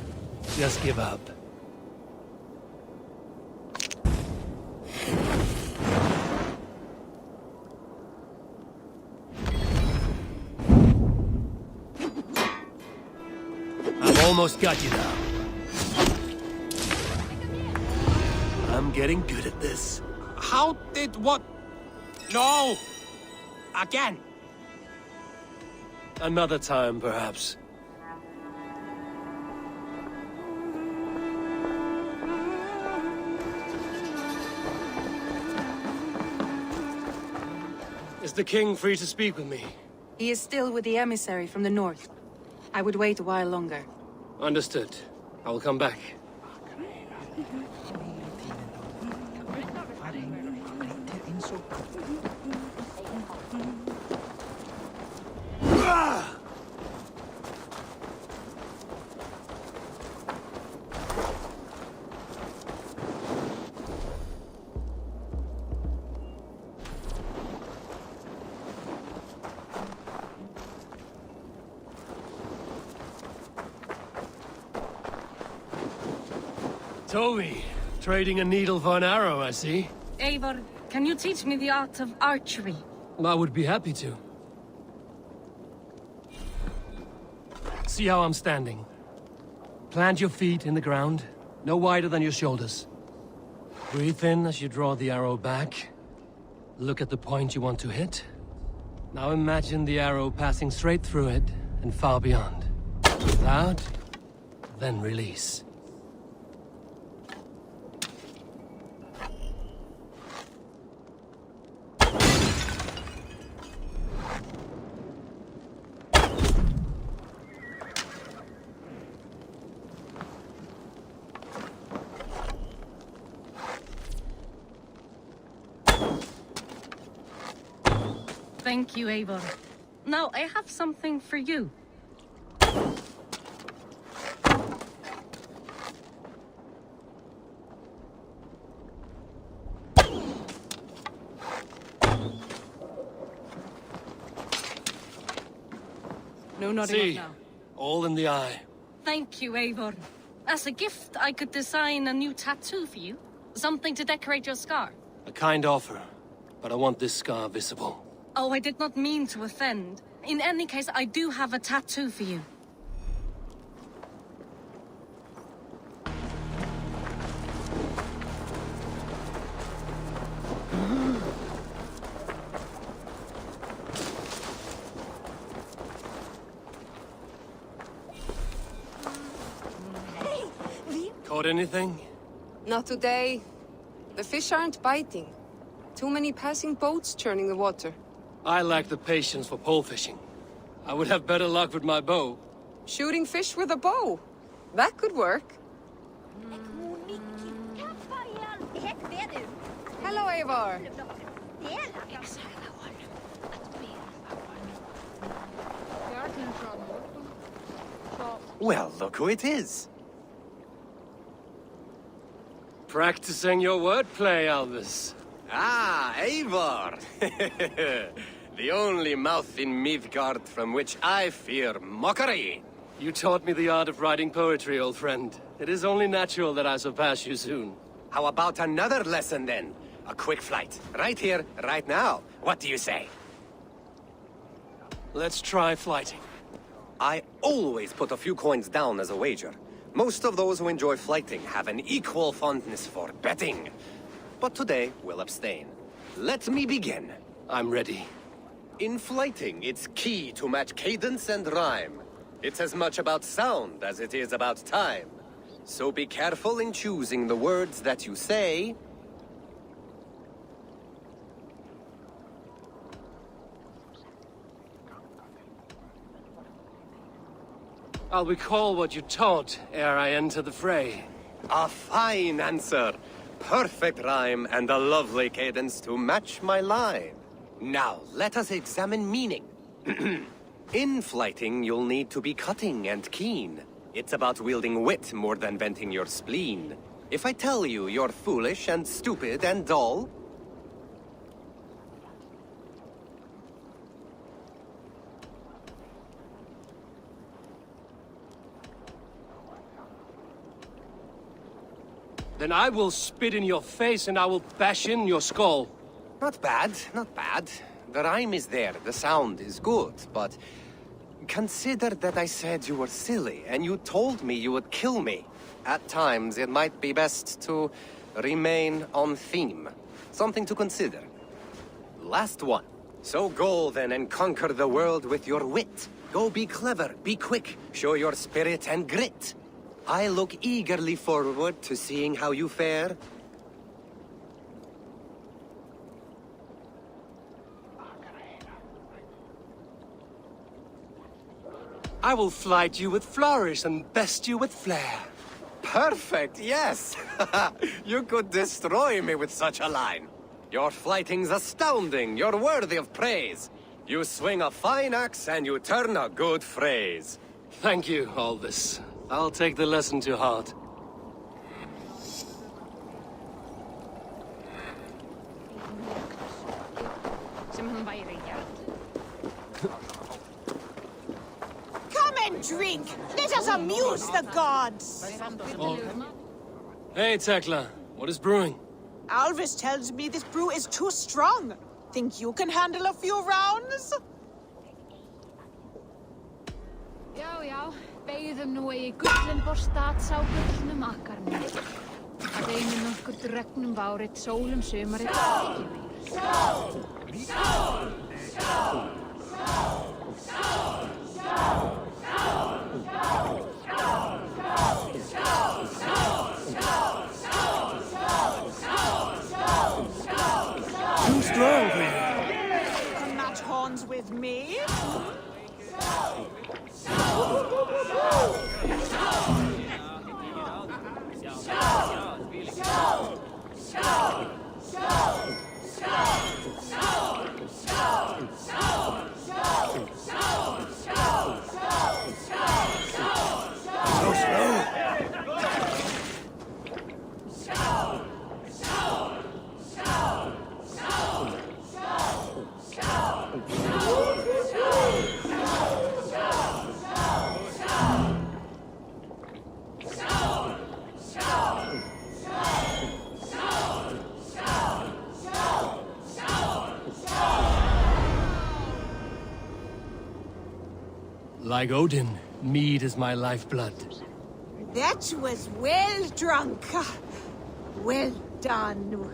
Just give up. I've almost got you now. I'm getting good at this. How did what? No! Again! Another time, perhaps. Is the king free to speak with me? He is still with the emissary from the north. I would wait a while longer. Understood. I will come back. Toby, trading a needle for an arrow, I see. Eivor, can you teach me the art of archery? I would be happy to. See how I'm standing. Plant your feet in the ground, no wider than your shoulders. Breathe in as you draw the arrow back. Look at the point you want to hit. Now imagine the arrow passing straight through it and far beyond. Breathe out, then release. Thank you, Eivor. Now, I have something for you. No nodding off now. All in the eye. Thank you, Eivor. As a gift, I could design a new tattoo for you. Something to decorate your scar. A kind offer, but I want this scar visible. Oh, I did not mean to offend. In any case, I do have a tattoo for you. Caught anything? Not today. The fish aren't biting. Too many passing boats churning the water. I lack the patience for pole fishing. I would have better luck with my bow. Shooting fish with a bow. That could work. Hello, Eivor. Well, look who it is. Practicing your wordplay, Alvis. Ah, Eivor! The only mouth in Midgard from which I fear mockery. You taught me the art of writing poetry, old friend. It is only natural that I surpass you soon. How about another lesson, then? A quick flight. Right here, right now. What do you say? Let's try flighting. I always put a few coins down as a wager. Most of those who enjoy flighting have an equal fondness for betting. But today, we'll abstain. Let me begin. I'm ready. In flighting, it's key to match cadence and rhyme. It's as much about sound as it is about time. So be careful in choosing the words that you say. I'll recall what you taught ere I enter the fray. A fine answer. Perfect rhyme and a lovely cadence to match my line. Now, let us examine meaning. In flighting, you'll need to be cutting and keen. It's about wielding wit more than venting your spleen. If I tell you you're foolish and stupid and dull, then I will spit in your face and I will bash in your skull. not bad, not bad. The rhyme is there, the sound is good, but consider that I said you were silly and you told me you would kill me. At times, it might be best to remain on theme. Something to consider. Last one. So go then and conquer the world with your wit. Go be clever, be quick, show your spirit and grit. I look eagerly forward to seeing how you fare. I will flight you with flourish and best you with flair. Perfect, yes! You could destroy me with such a line. Your flighting's astounding, you're worthy of praise. You swing a fine axe and you turn a good phrase. Thank you, Alvis. I'll take the lesson to heart. Come and drink. Let us amuse the gods. Hey, Tekla. What is brewing? Alvis tells me this brew is too strong. Think you can handle a few rounds? Já, já. Beigðum nú í gullin borstat sá gullnum akkarnum. Að einum nokkur dregnum várit sólum sumarið. Too strong for you. Can match horns with me? So slow. Like Odin, mead is my lifeblood. That was well drunk. Well done.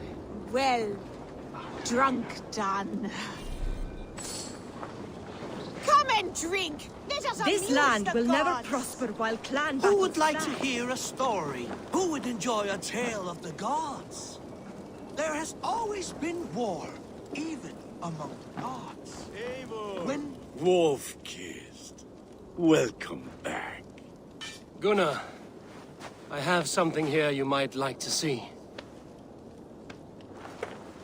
Well drunk done. Come and drink. This land will never prosper while clan Who would battles like to stand. hear a story? Who would enjoy a tale of the gods? There has always been war, even among the gods. When Wolf-kissed, welcome back. Gunnar, I have something here you might like to see.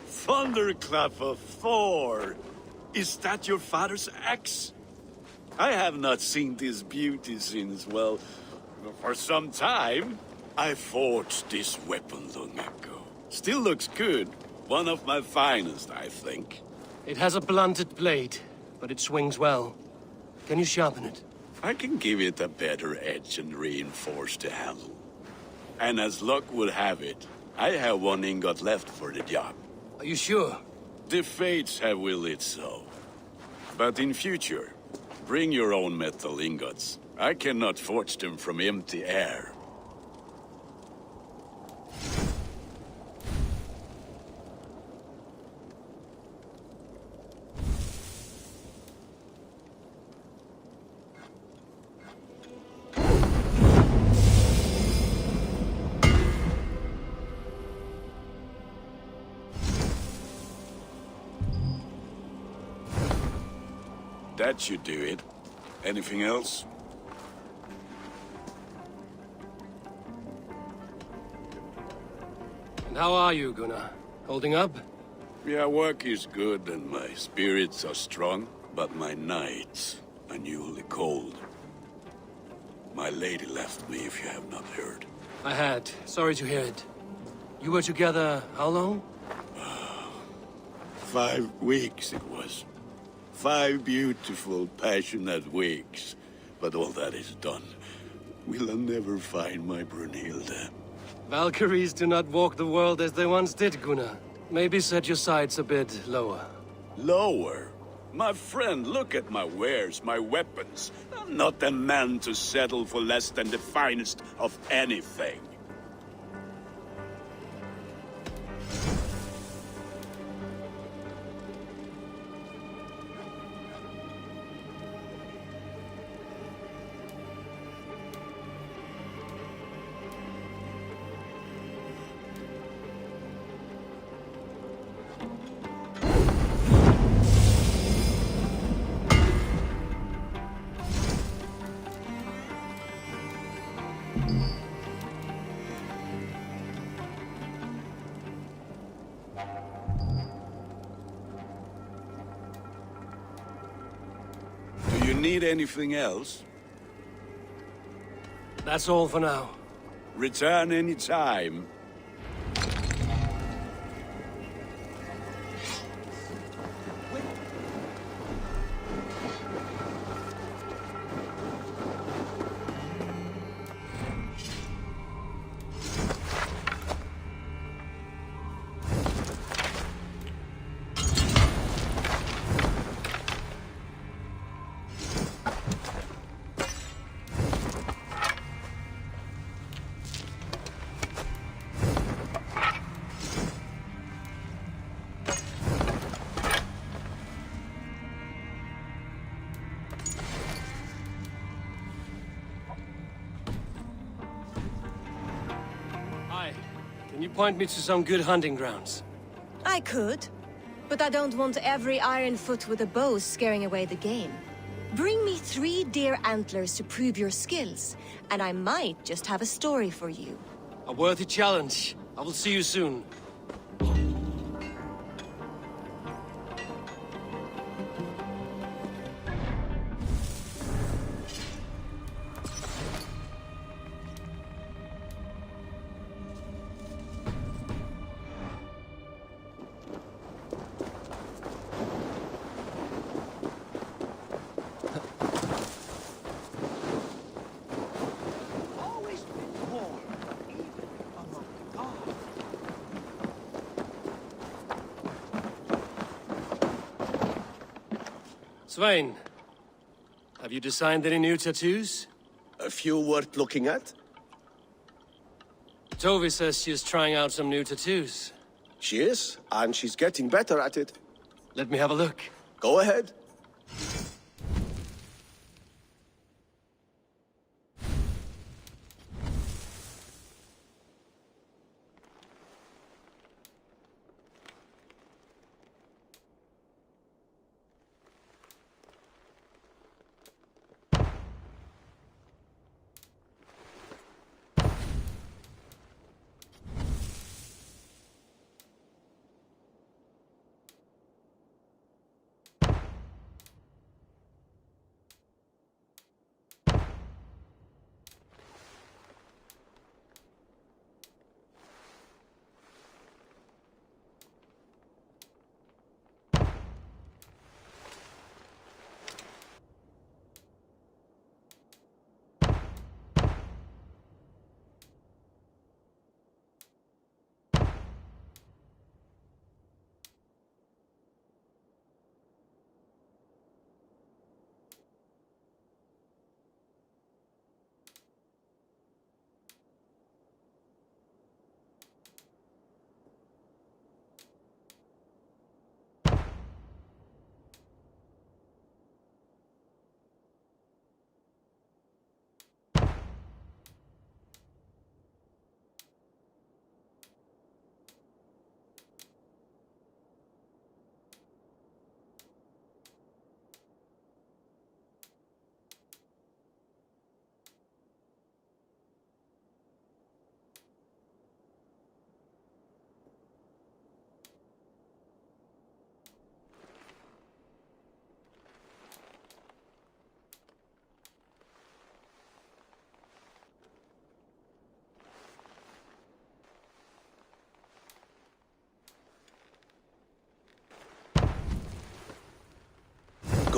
Thunderclap of Thor! Is that your father's axe? I have not seen this beauty since, well, for some time. I forged this weapon long ago. Still looks good. One of my finest, I think. It has a blunted blade, but it swings well. Can you sharpen it? I can give it a better edge and reinforce the handle. And as luck would have it, I have one ingot left for the job. Are you sure? The fates have willed it so. But in future, bring your own metal ingots. I cannot forge them from empty air. That should do it. Anything else? And how are you, Gunnar? Holding up? Yeah, work is good and my spirits are strong, but my nights are newly cold. My lady left me, if you have not heard. I had. Sorry to hear it. You were together how long? 5 weeks it was. 5 beautiful, passionate weeks. But all that is done. Will I never find my Brunhilde? Valkyries do not walk the world as they once did, Gunnar. Maybe set your sights a bit lower. Lower? My friend, look at my wares, my weapons. I'm not a man to settle for less than the finest of anything. Do you need anything else? That's all for now. Return any time. Can you point me to some good hunting grounds? I could, but I don't want every iron foot with a bow scaring away the game. Bring me 3 deer antlers to prove your skills, and I might just have a story for you. A worthy challenge. I will see you soon. Svein, have you designed any new tattoos? A few worth looking at? Tovi says she's trying out some new tattoos. She is, and she's getting better at it. Let me have a look. Go ahead.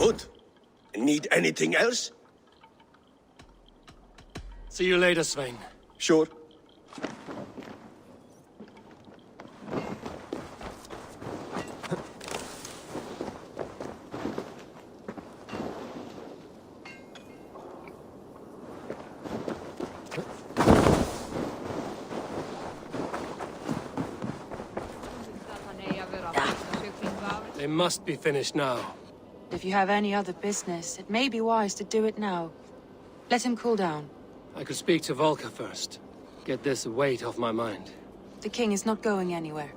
Good. Need anything else? See you later, Svein. Sure. They must be finished now. If you have any other business, it may be wise to do it now. Let him cool down. I could speak to Volker first. Get this weight off my mind. The king is not going anywhere.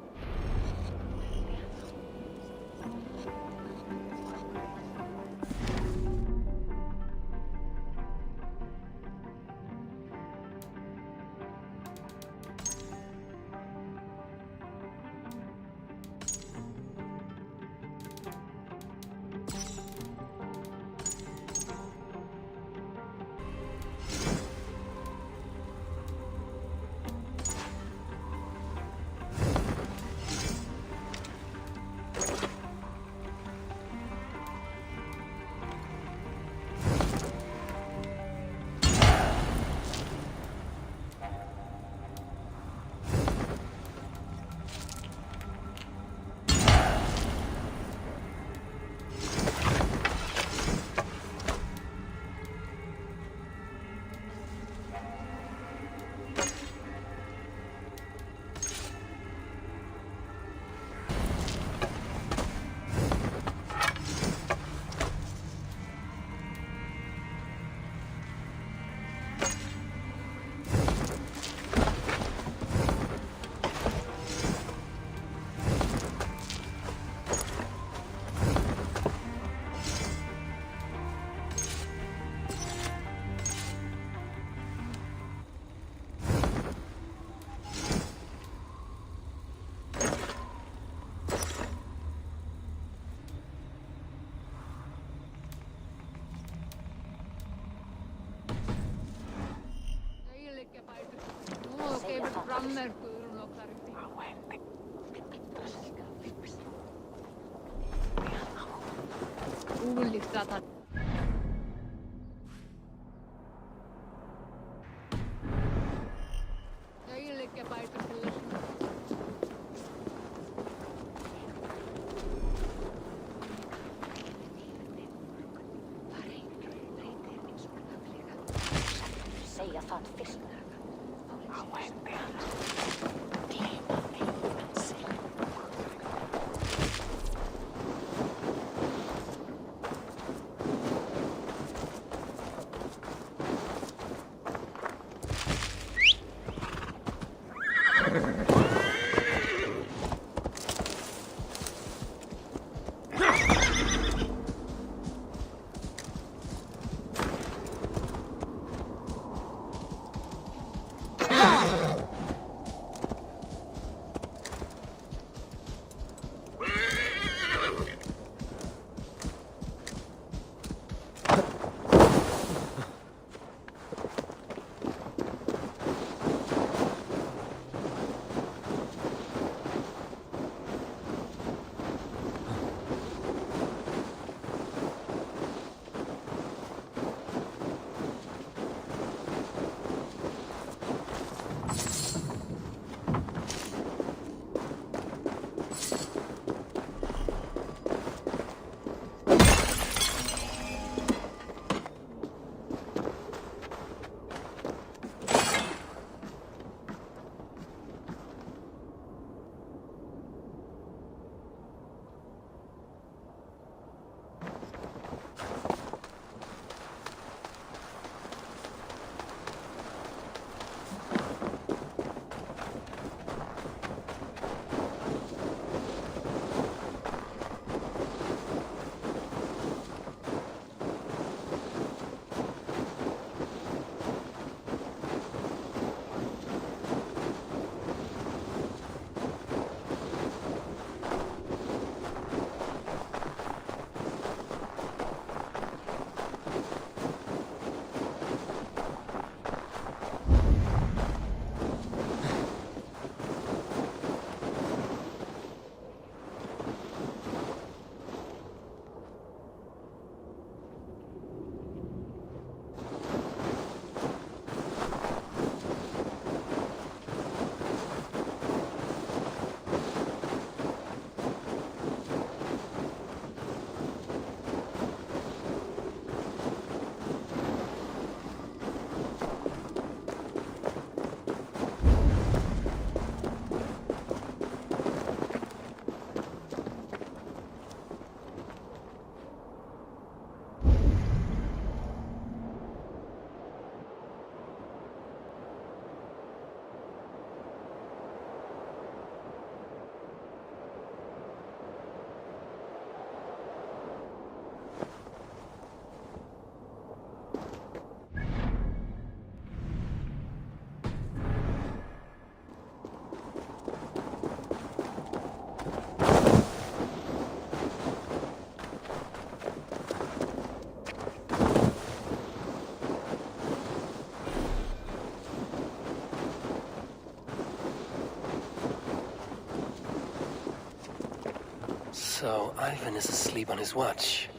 So, Ivan is asleep on his watch.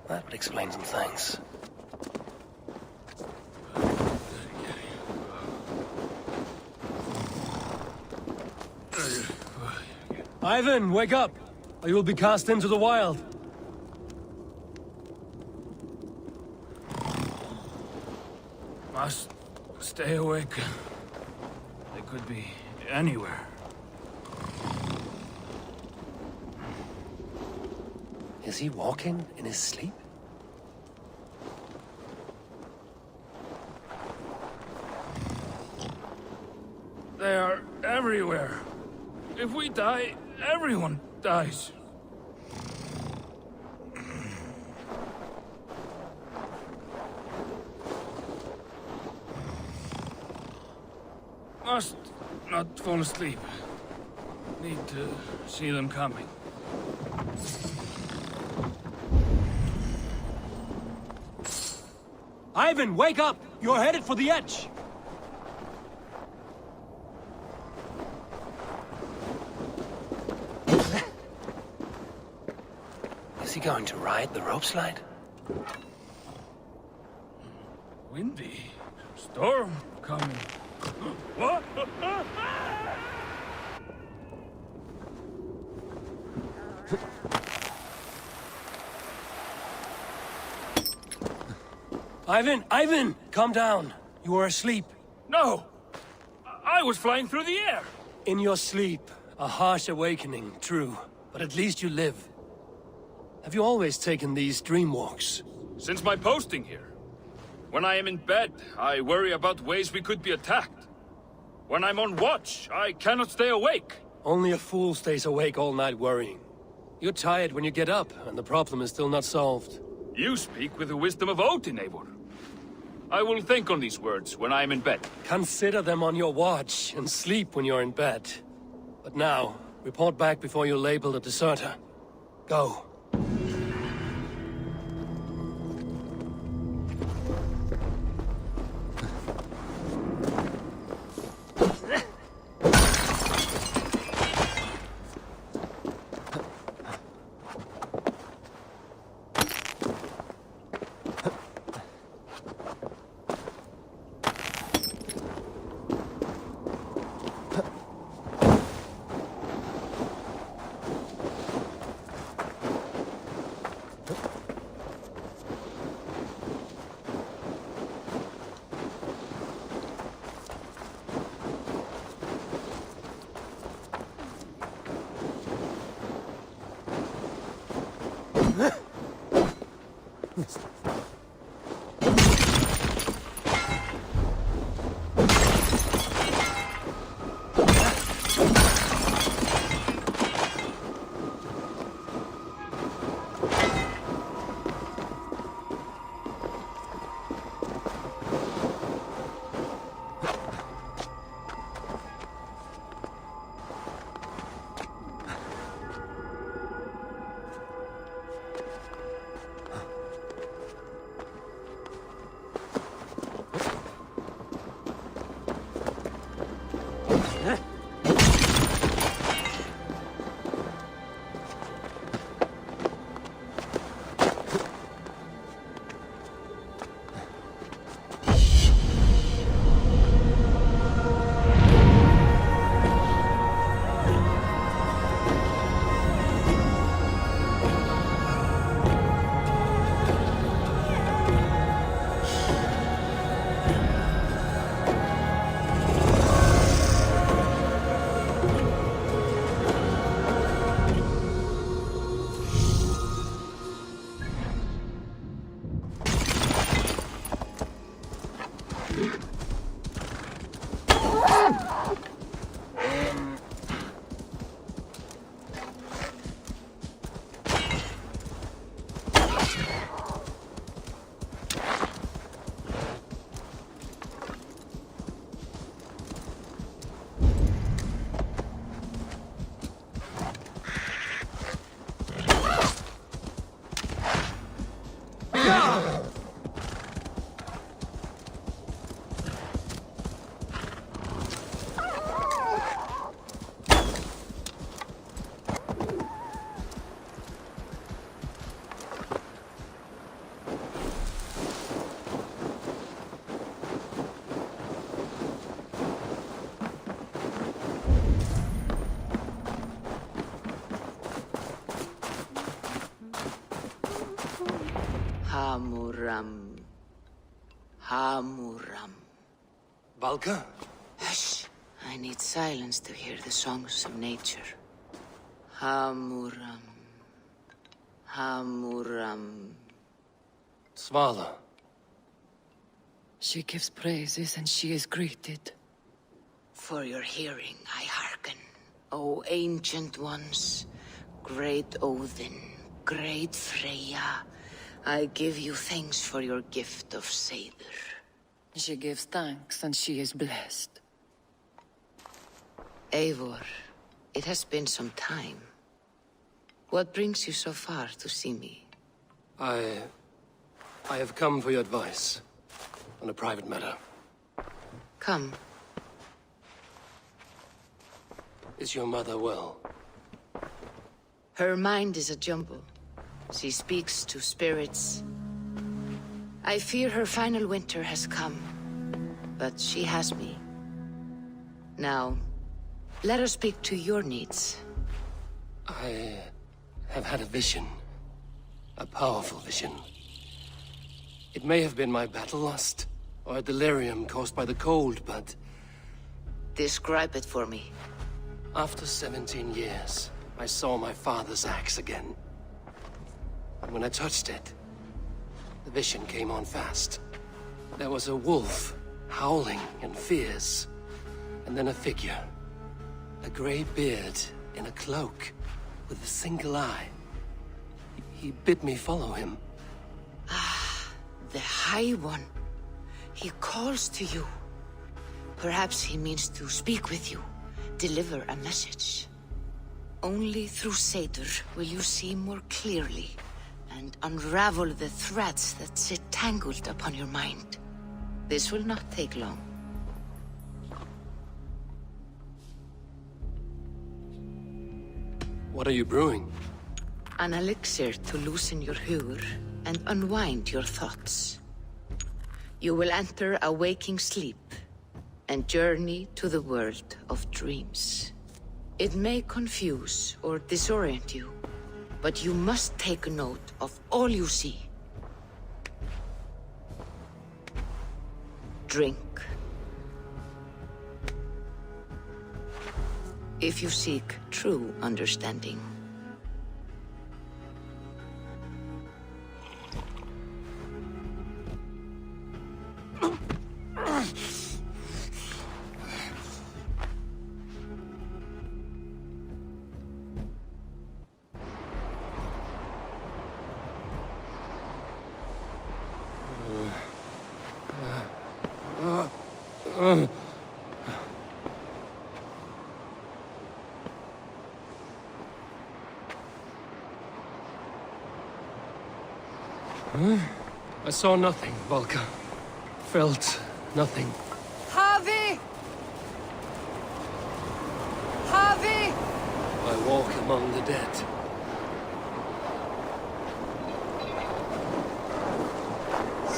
That would explain some things. Ivan, wake up! Or you'll be cast into the wild. Must stay awake. They could be anywhere. Is he walking in his sleep? They are everywhere. If we die, everyone dies. Must not fall asleep. Need to see them coming. Ivan, wake up! You're headed for the edge! Is he going to ride the rope slide? Windy. Storm coming. What? Ivan! Calm down. You are asleep. No! I was flying through the air! In your sleep. A harsh awakening, true. But at least you live. Have you always taken these dream walks? Since my posting here. When I am in bed, I worry about ways we could be attacked. When I'm on watch, I cannot stay awake. Only a fool stays awake all night worrying. You're tired when you get up, and the problem is still not solved. You speak with the wisdom of Odin, Eivor. I will think on these words when I am in bed. Consider them on your watch, and sleep when you're in bed. But now, report back before you're labeled a deserter. Go. Hamuram. Hamuram. Valka? Hush. I need silence to hear the songs of nature. Hamuram. Hamuram. Svala. She gives praises and she is greeted. For your hearing, I hearken. O ancient ones, great Odin, great Freya, I give you thanks for your gift of Seder. She gives thanks and she is blessed. Eivor, it has been some time. What brings you so far to see me? I have come for your advice on a private matter. Come. Is your mother well? Her mind is a jumble. She speaks to spirits. I fear her final winter has come, but she has me. Now, let her speak to your needs. I have had a vision. A powerful vision. It may have been my battle lust, or a delirium caused by the cold, but... Describe it for me. After 17 years, I saw my father's axe again. And when I touched it, the vision came on fast. There was a wolf, howling and fierce, and then a figure. A grey beard in a cloak, with a single eye. He bid me follow him. Ah, the High One. He calls to you. Perhaps he means to speak with you, deliver a message. Only through Seder will you see more clearly and unravel the threads that sit tangled upon your mind. This will not take long. What are you brewing? An elixir to loosen your hugur and unwind your thoughts. You will enter a waking sleep and journey to the world of dreams. It may confuse or disorient you, but you must take note of all you see. Drink. If you seek true understanding. I saw nothing, Valka. Felt nothing. Javi! Javi! I walk among the dead.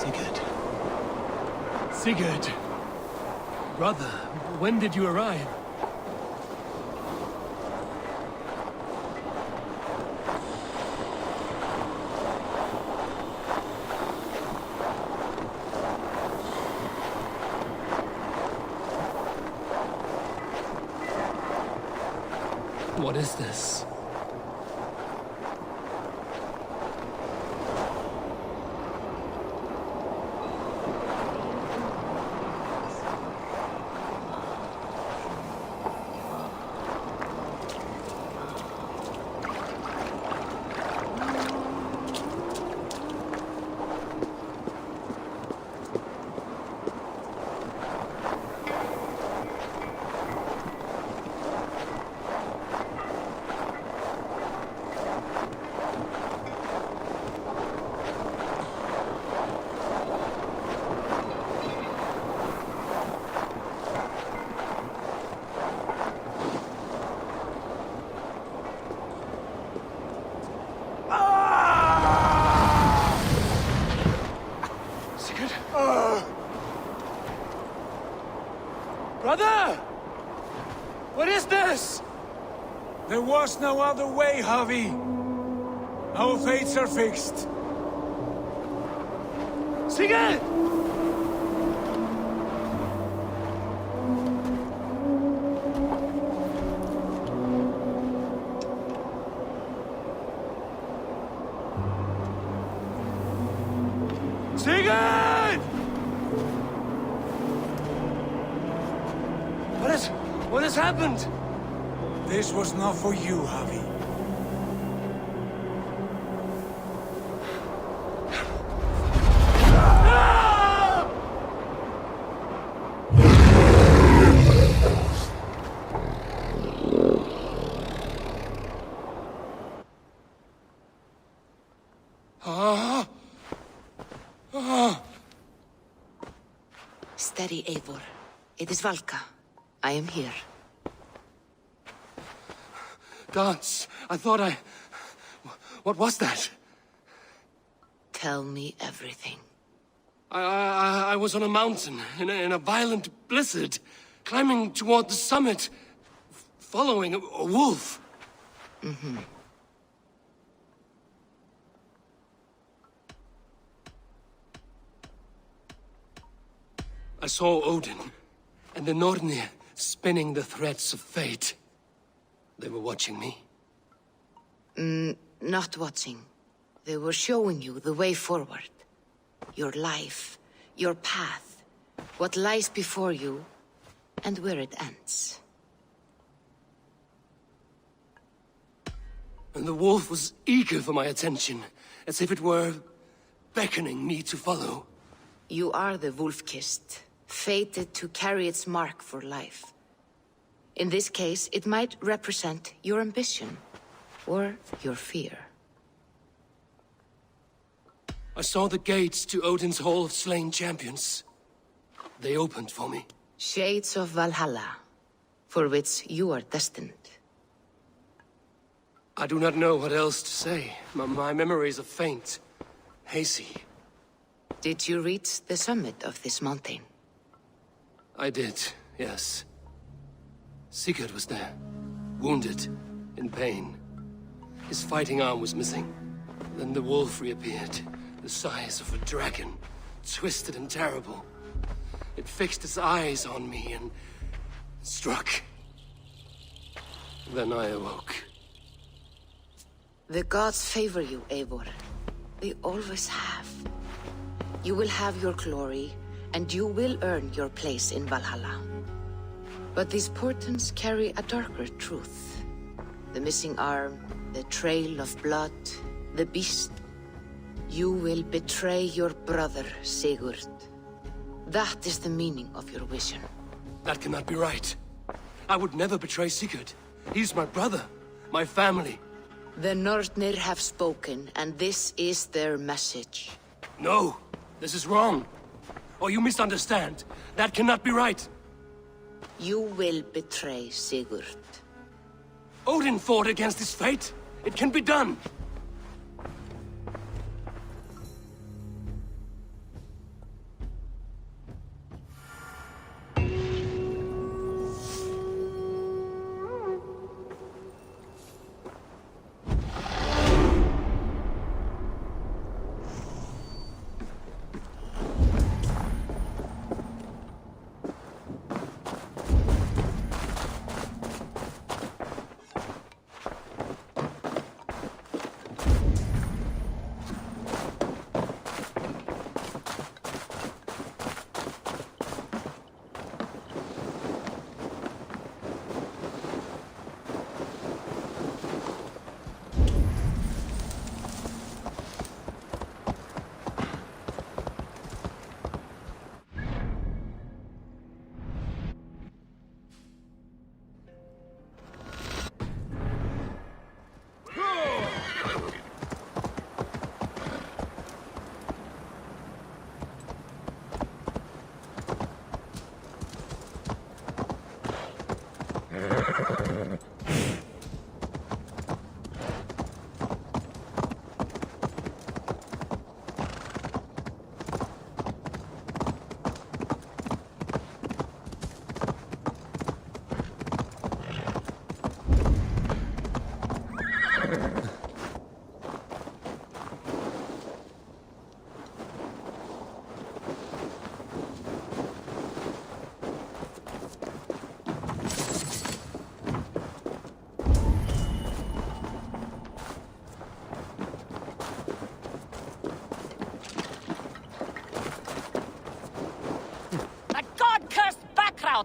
Sigurd. Sigurd! Brother, when did you arrive? What is this? Brother! What is this? There was no other way, Javi. Our fates are fixed. Sigurd! Sigurd! What has happened? This was not for you, Javi. Steady, Eivor. It is Valka. I am here. Gods, I thought I... What was that? Tell me everything. I was on a mountain, in a violent blizzard, climbing toward the summit, following a wolf. Mm-hmm. I saw Odin and the Nornir spinning the threads of fate. They were watching me. Not watching. They were showing you the way forward. Your life, your path, what lies before you, and where it ends. And the wolf was eager for my attention, as if it were beckoning me to follow. You are the wolf-kissed, fated to carry its mark for life. In this case, it might represent your ambition, or your fear. I saw the gates to Odin's Hall of Slain Champions. They opened for me. Shades of Valhalla, for which you are destined. I do not know what else to say. My memories are faint, hazy. Did you reach the summit of this mountain? I did, yes. Sigurd was there, wounded, in pain. His fighting arm was missing. Then the wolf reappeared, the size of a dragon, twisted and terrible. It fixed its eyes on me and struck. Then I awoke. The gods favor you, Eivor. They always have. You will have your glory, and you will earn your place in Valhalla. But these portents carry a darker truth. The missing arm, the trail of blood, the beast. You will betray your brother, Sigurd. That is the meaning of your vision. That cannot be right. I would never betray Sigurd. He's my brother, my family. The Nornir have spoken, and this is their message. No, this is wrong. Or you misunderstand. That cannot be right. You will betray Sigurd. Odin fought against his fate. It can be done.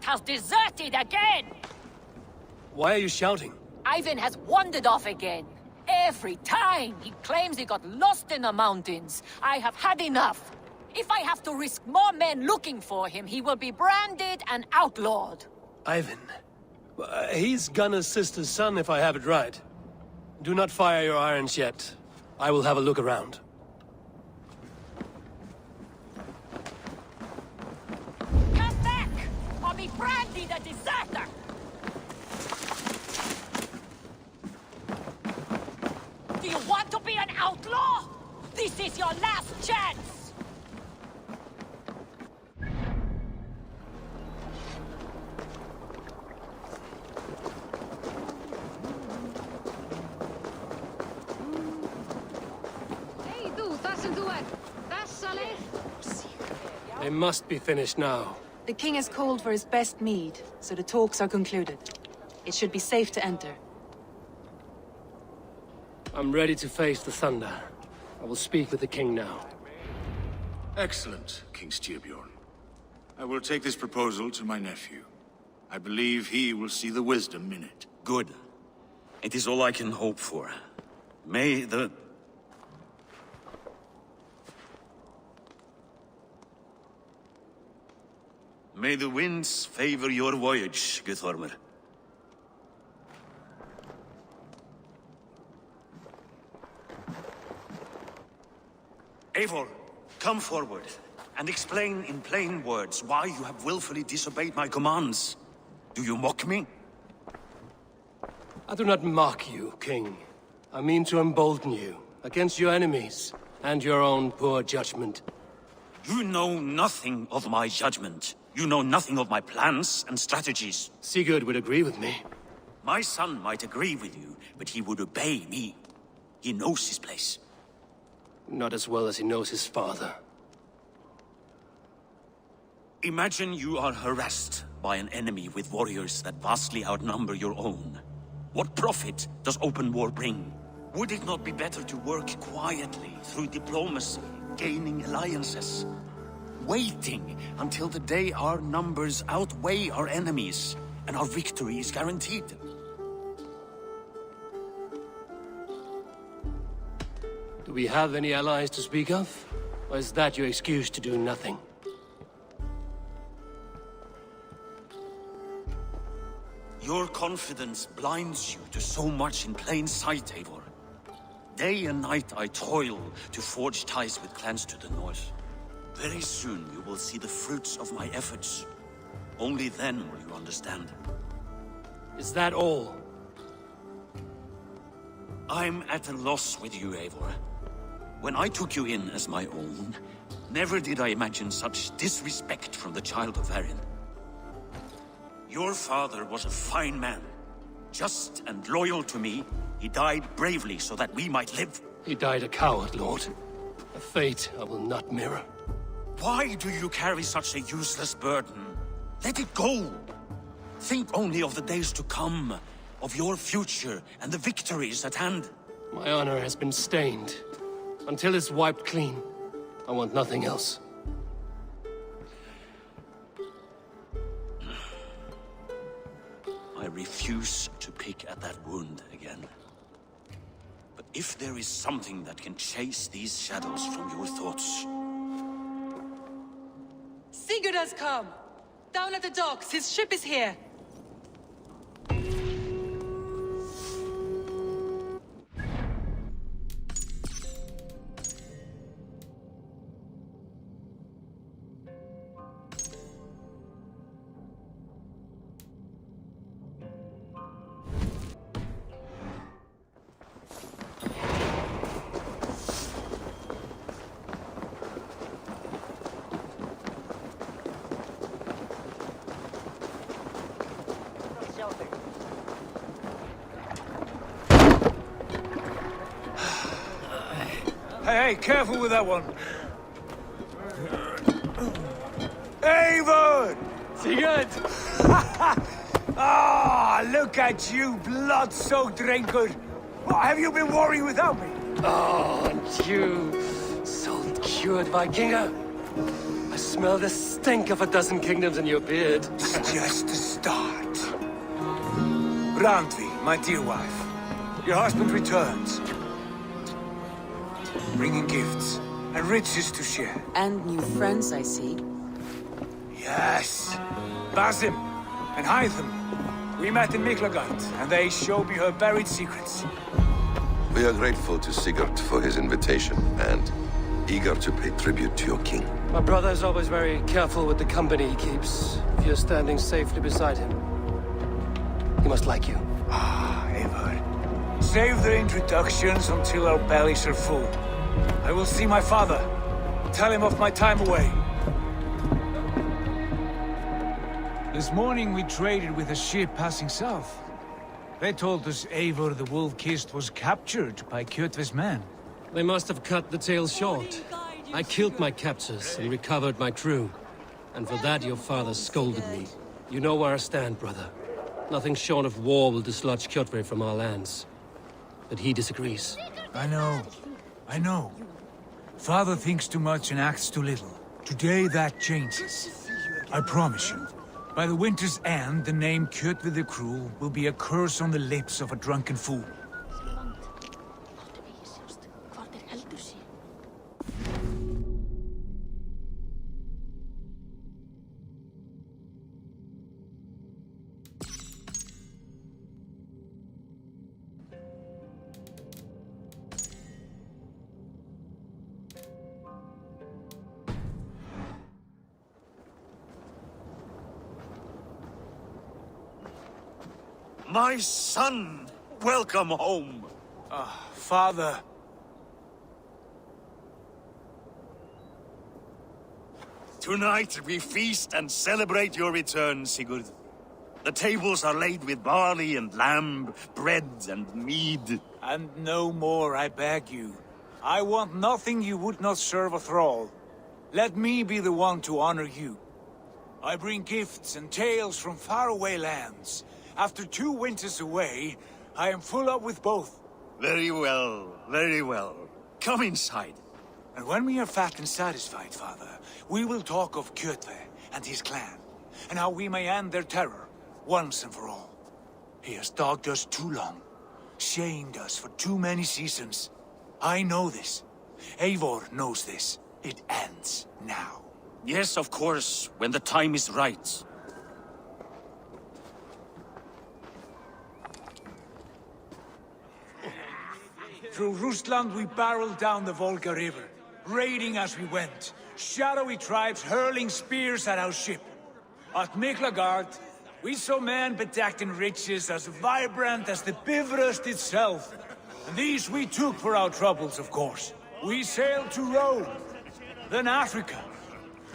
has deserted again! Why are you shouting? Ivan has wandered off again. Every time he claims he got lost in the mountains. I have had enough. If I have to risk more men looking for him, he will be branded and outlawed. Ivan. He's Gunna's sister's son, if I have it right. Do not fire your irons yet. I will have a look around. Come back, or be branded a deserter! Do you want to be an outlaw? This is your last chance! Hei þú, þar sem þú ert. Þessa leið. They must be finished now. The king has called for his best mead, so the talks are concluded. It should be safe to enter. I'm ready to face the thunder. I will speak with the king now. Excellent, King Styrbjorn. I will take this proposal to my nephew. I believe he will see the wisdom in it. Good. It is all I can hope for. May the... May the winds favor your voyage, Guthormr. Eivor, come forward, and explain in plain words why you have willfully disobeyed my commands. Do you mock me? I do not mock you, King. I mean to embolden you against your enemies and your own poor judgment. You know nothing of my judgment. You know nothing of my plans and strategies. Sigurd would agree with me. My son might agree with you, but he would obey me. He knows his place. Not as well as he knows his father. Imagine you are harassed by an enemy with warriors that vastly outnumber your own. What profit does open war bring? Would it not be better to work quietly through diplomacy, gaining alliances? Waiting until the day our numbers outweigh our enemies, and our victory is guaranteed. Do we have any allies to speak of? Or is that your excuse to do nothing? Your confidence blinds you to so much in plain sight, Eivor. Day and night I toil to forge ties with clans to the north. Very soon you will see the fruits of my efforts. Only then will you understand. Is that all? I'm at a loss with you, Eivor. When I took you in as my own, never did I imagine such disrespect from the child of Varin. Your father was a fine man. Just and loyal to me, he died bravely so that we might live. He died a coward, Lord. A fate I will not mirror. Why do you carry such a useless burden? Let it go! Think only of the days to come, of your future and the victories at hand. My honor has been stained. Until it's wiped clean, I want nothing else. I refuse to pick at that wound again. But if there is something that can chase these shadows from your thoughts... Sigurd has come! Down at the docks, his ship is here! Hey, careful with that one. Eivor! Sigurd! Ah, look at you, blood-soaked raincoat. What, have you been warring without me? Oh, and you, so cured Vikinger. I smell the stank of a dozen kingdoms in your beard. It's just the start. Randvi, my dear wife, your husband returns, bringing gifts and riches to share. And new friends, I see. Yes, Basim and Hytham. We met in Miklagard, and they showed me her buried secrets. We are grateful to Sigurd for his invitation, and eager to pay tribute to your king. My brother's always very careful with the company he keeps. If you're standing safely beside him, he must like you. Ah, Eivor. Save the introductions until our bellies are full. I will see my father. Tell him of my time away. This morning we traded with a ship passing south. They told us Eivor the Wolf-Kissed was captured by Kjotve's men. They must have cut the tale short. I killed my captors and recovered my crew. And for that your father scolded me. You know where I stand, brother. Nothing short of war will dislodge Kjotve from our lands. But he disagrees. I know. Father thinks too much and acts too little. Today that changes. I promise you. By the winter's end, the name Kjotve the Cruel will be a curse on the lips of a drunken fool. My son! Welcome home! Father. Tonight we feast and celebrate your return, Sigurd. The tables are laid with barley and lamb, bread and mead. And no more, I beg you. I want nothing you would not serve a thrall. Let me be the one to honor you. I bring gifts and tales from faraway lands. After 2 winters away, I am full up with both. Very well, very well. Come inside. And when we are fat and satisfied, Father, we will talk of Kjotve and his clan, and how we may end their terror, once and for all. He has dogged us too long, shamed us for too many seasons. I know this. Eivor knows this. It ends now. Yes, of course, when the time is right. Through Rusland we barreled down the Volga River, raiding as we went. Shadowy tribes hurling spears at our ship. At Miklagard, we saw men bedecked in riches as vibrant as the Bifrost itself. And these we took for our troubles, of course. We sailed to Rome, then Africa,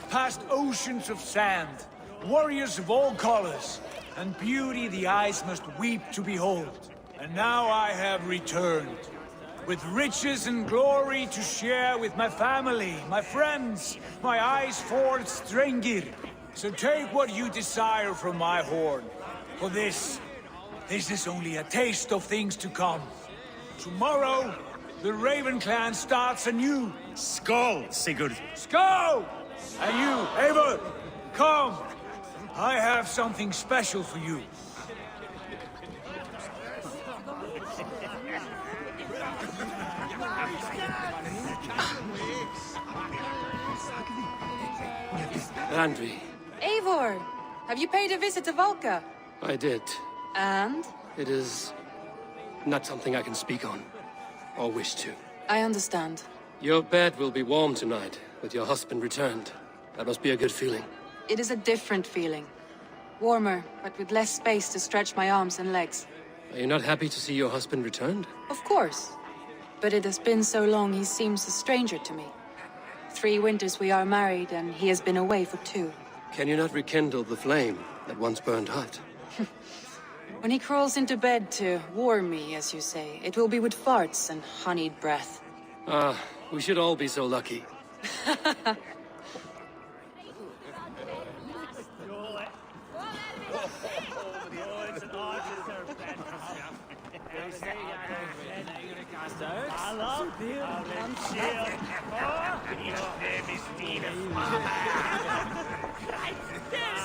past oceans of sand, warriors of all colors, and beauty the eyes must weep to behold. And now I have returned, with riches and glory to share with my family, my friends, my eyes-forged Strengir. So take what you desire from my horn. For this is only a taste of things to come. Tomorrow, the Raven clan starts anew. Skål, Sigurd. Skål! And you, Eivor, come. I have something special for you. Randvi. Eivor! Have you paid a visit to Valka? I did. And? It is not something I can speak on, or wish to. I understand. Your bed will be warm tonight, with your husband returned. That must be a good feeling. It is a different feeling. Warmer, but with less space to stretch my arms and legs. Are you not happy to see your husband returned? Of course. But it has been so long he seems a stranger to me. 3 winters we are married, and he has been away for 2. Can you not rekindle the flame that once burned hot? When he crawls into bed to warm me, as you say, it will be with farts and honeyed breath. Ah, we should all be so lucky.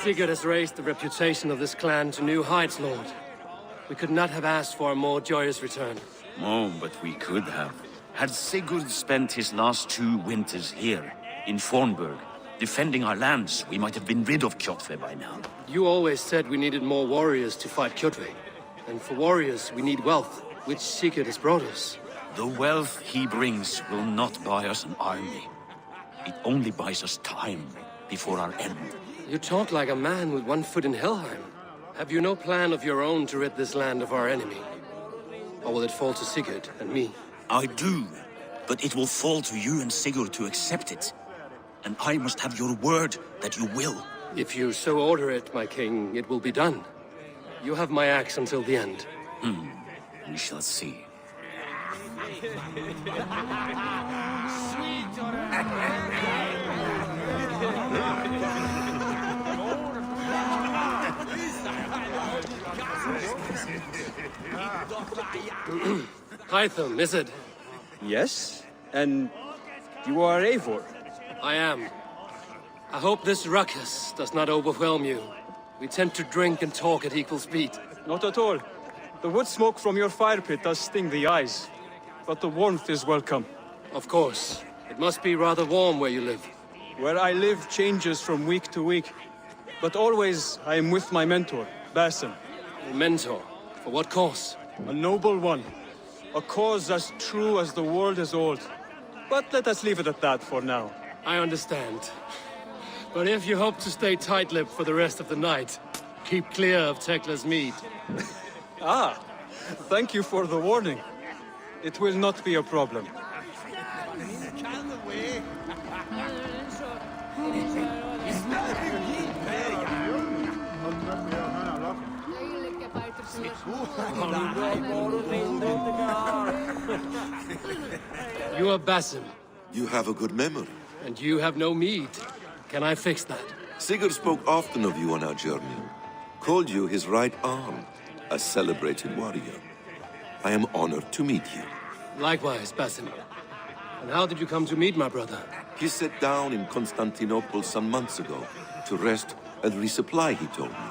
Sigurd has raised the reputation of this clan to new heights, Lord. We could not have asked for a more joyous return. Oh, but we could have. Had Sigurd spent his last 2 winters here, in Fornburg, defending our lands, we might have been rid of Kjotve by now. You always said we needed more warriors to fight Kjotve. And for warriors, we need wealth, which Sigurd has brought us. The wealth he brings will not buy us an army. It only buys us time before our end. You talk like a man with one foot in Helheim. Have you no plan of your own to rid this land of our enemy? Or will it fall to Sigurd and me? I do, but it will fall to you and Sigurd to accept it. And I must have your word that you will. If you so order it, my king, it will be done. You have my axe until the end. We shall see. Hytham, is it? Yes? And you are Eivor? I am. I hope this ruckus does not overwhelm you. We tend to drink and talk at equal speed. Not at all. The wood smoke from your fire pit does sting the eyes, but the warmth is welcome. Of course. It must be rather warm where you live. Where I live changes from week to week, but always I am with my mentor, Basim. A mentor? For what cause? A noble one. A cause as true as the world is old. But let us leave it at that for now. I understand. But if you hope to stay tight-lipped for the rest of the night, keep clear of Tekla's mead. Ah, thank you for the warning. It will not be a problem. You are Basim. You have a good memory. And you have no mead. Can I fix that? Sigurd spoke often of you on our journey. Called you his right arm, a celebrated warrior. I am honored to meet you. Likewise, Basim. And how did you come to meet my brother? He sat down in Constantinople some months ago to rest and resupply, he told me.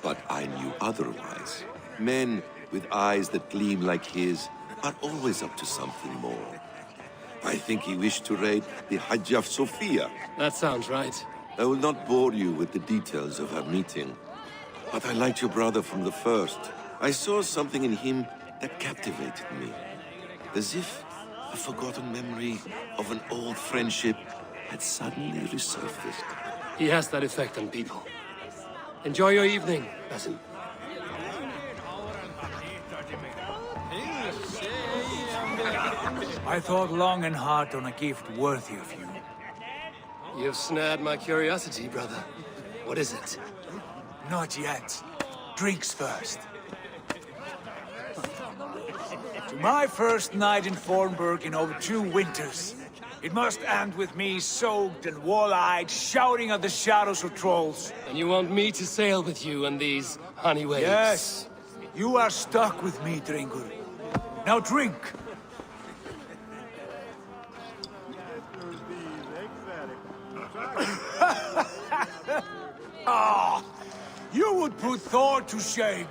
But I knew otherwise. Men with eyes that gleam like his are always up to something more. I think he wished to raid the Hagia Sophia. That sounds right. I will not bore you with the details of our meeting. But I liked your brother from the first. I saw something in him that captivated me. As if a forgotten memory of an old friendship had suddenly resurfaced. He has that effect on people. Enjoy your evening, Basim. I thought long and hard on a gift worthy of you. You've snared my curiosity, brother. What is it? Not yet. Drinks first. To my first night in Fornburg in over 2 winters. It must end with me soaked and wall-eyed, shouting at the shadows of trolls. And you want me to sail with you on these honey waves? Yes. You are stuck with me, Drengur. Now drink. Ah, you would put Thor to shame.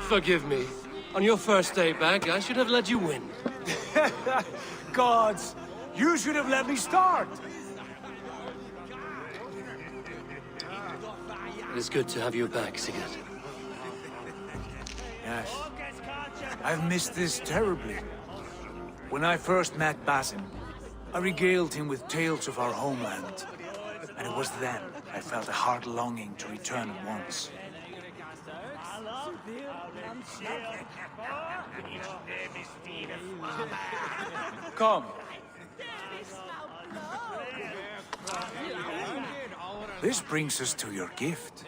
Forgive me. On your first day back, I should have let you win. Gods, you should have let me start. It is good to have you back, Sigurd. Yes. I've missed this terribly. When I first met Basim, I regaled him with tales of our homeland. And it was then I felt a heart longing to return at once. Come. This brings us to your gift.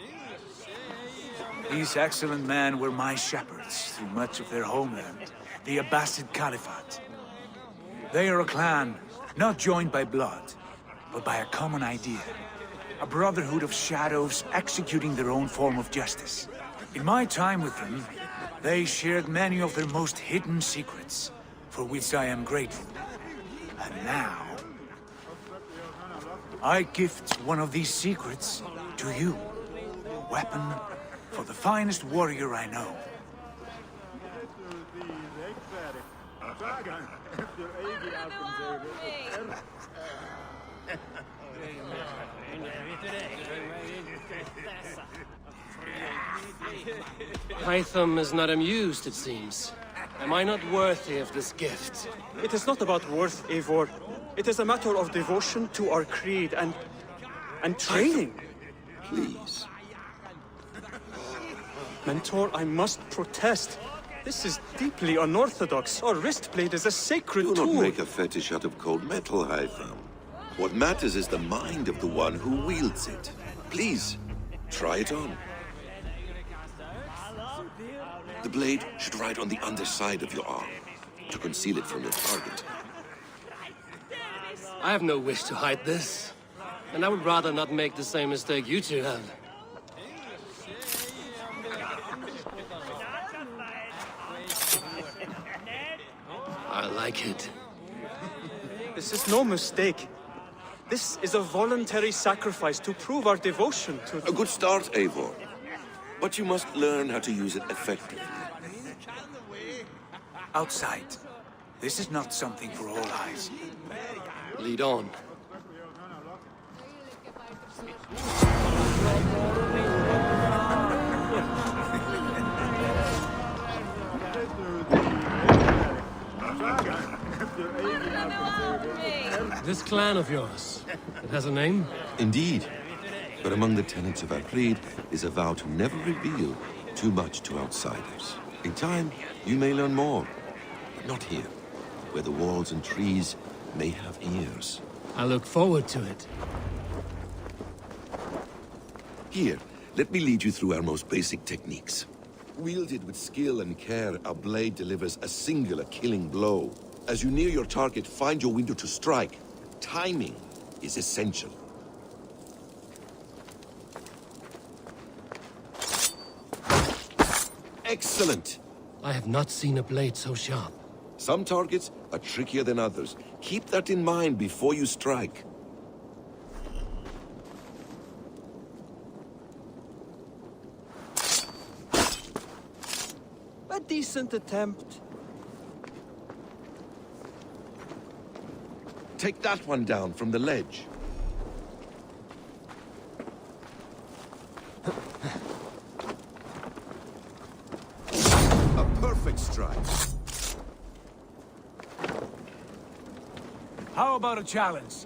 These excellent men were my shepherds through much of their homeland, the Abbasid Caliphate. They are a clan, not joined by blood, but by a common idea. A brotherhood of shadows executing their own form of justice. In my time with them, they shared many of their most hidden secrets, for which I am grateful. And now, I gift one of these secrets to you. A weapon for the finest warrior I know. Hytham is not amused, it seems. Am I not worthy of this gift? It is not about worth, Eivor. It is a matter of devotion to our creed and training. Please. Mentor, I must protest. This is deeply unorthodox. Our wrist blade is a sacred tool. Do not make a fetish out of cold metal, Hytham. What matters is the mind of the one who wields it. Please, try it on. The blade should ride on the underside of your arm, to conceal it from your target. I have no wish to hide this, and I would rather not make the same mistake you two have. I like it. This is no mistake. This is a voluntary sacrifice to prove our devotion to... A good start, Eivor. But you must learn how to use it effectively. Outside. This is not something for all eyes. Lead on. This clan of yours, it has a name? Indeed. But among the tenets of our creed is a vow to never reveal too much to outsiders. In time, you may learn more. But not here, where the walls and trees may have ears. I look forward to it. Here, let me lead you through our most basic techniques. Wielded with skill and care, our blade delivers a singular killing blow. As you near your target, find your window to strike. Timing is essential. Excellent! I have not seen a blade so sharp. Some targets are trickier than others. Keep that in mind before you strike. A decent attempt. Take that one down from the ledge. A perfect strike. How about a challenge?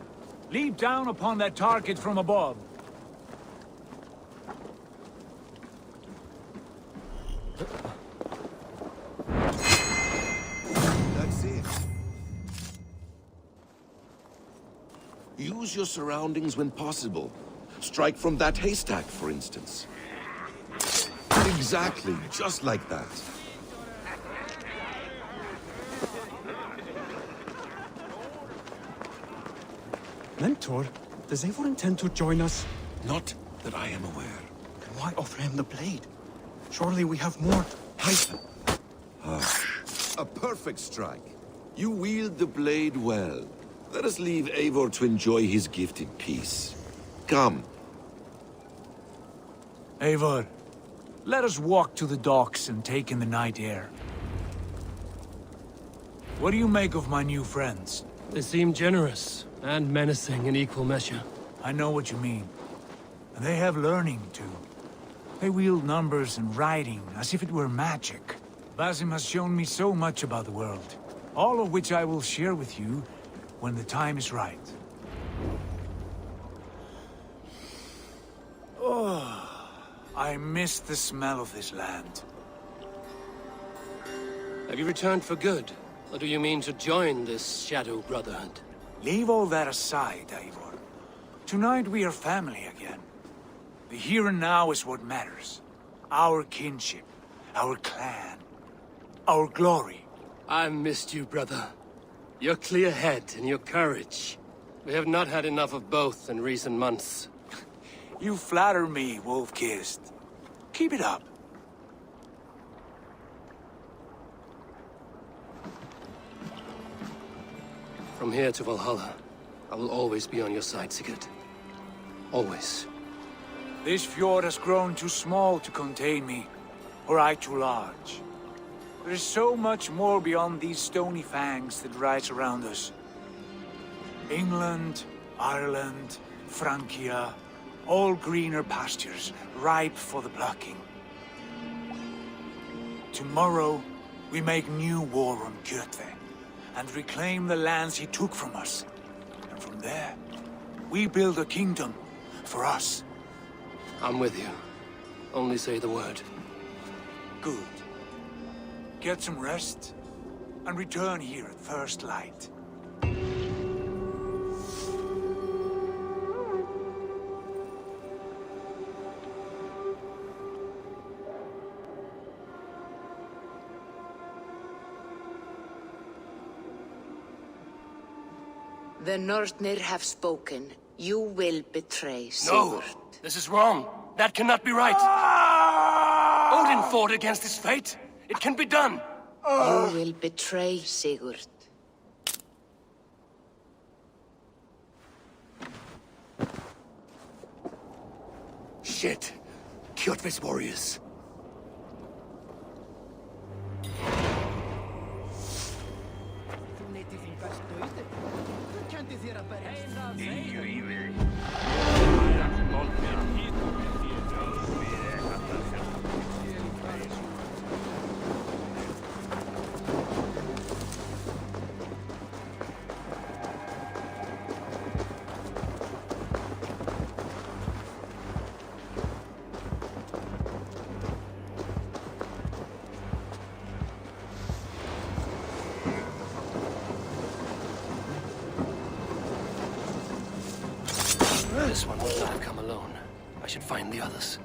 Leap down upon that target from above. That's it. Use your surroundings when possible. Strike from that haystack, for instance. Exactly, just like that. Mentor, does Eivor intend to join us? Not that I am aware. Then why offer him the blade? Surely we have more... Hytham. A perfect strike. You wield the blade well. Let us leave Eivor to enjoy his gift in peace. Come. Eivor, let us walk to the docks and take in the night air. What do you make of my new friends? They seem generous and menacing in equal measure. I know what you mean. And they have learning, too. They wield numbers and writing as if it were magic. Basim has shown me so much about the world, all of which I will share with you when the time is right. Oh, I miss the smell of this land. Have you returned for good? Or do you mean to join this Shadow Brotherhood? Leave all that aside, Eivor. Tonight we are family again. The here and now is what matters. Our kinship, our clan, our glory. I've missed you, brother. Your clear head and your courage. We have not had enough of both in recent months. You flatter me, Wolf-Kissed. Keep it up. From here to Valhalla, I will always be on your side, Sigurd. Always. This fjord has grown too small to contain me, or I too large. There is so much more beyond these stony fangs that rise around us. England, Ireland, Francia, all greener pastures, ripe for the plucking. Tomorrow, we make new war on Kjotve, and reclaim the lands he took from us. And from there, we build a kingdom for us. I'm with you. Only say the word. Good. Get some rest, and return here at first light. The Northnir have spoken. You will betray No! Sigurd. This is wrong. That cannot be right. Odin fought against his fate. It can be done. You will betray Sigurd. Shit. Kjotve's warriors. This one would not have come alone. I should find the others.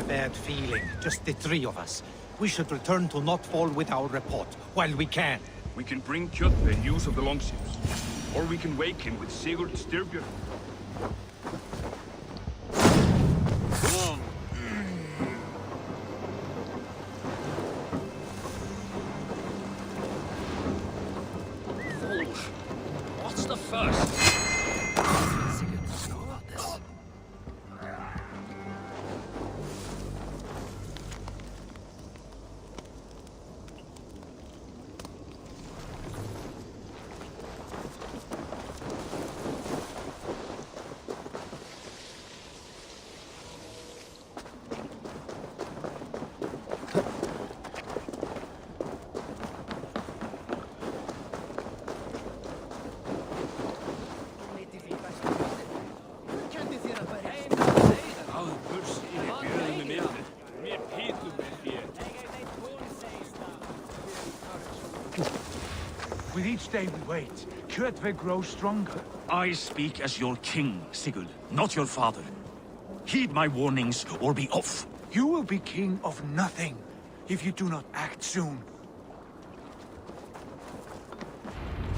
Bad feeling, just the three of us. We should return to Notfall with our report, while we can. We can bring Kjotve news of the longships. Or we can wake him with Sigurd Styrbjörn. What's the first? Sigurd must know about this. With each day we wait, Kjotve grows stronger. I speak as your king, Sigurd, not your father. Heed my warnings or be off. You will be king of nothing if you do not act soon.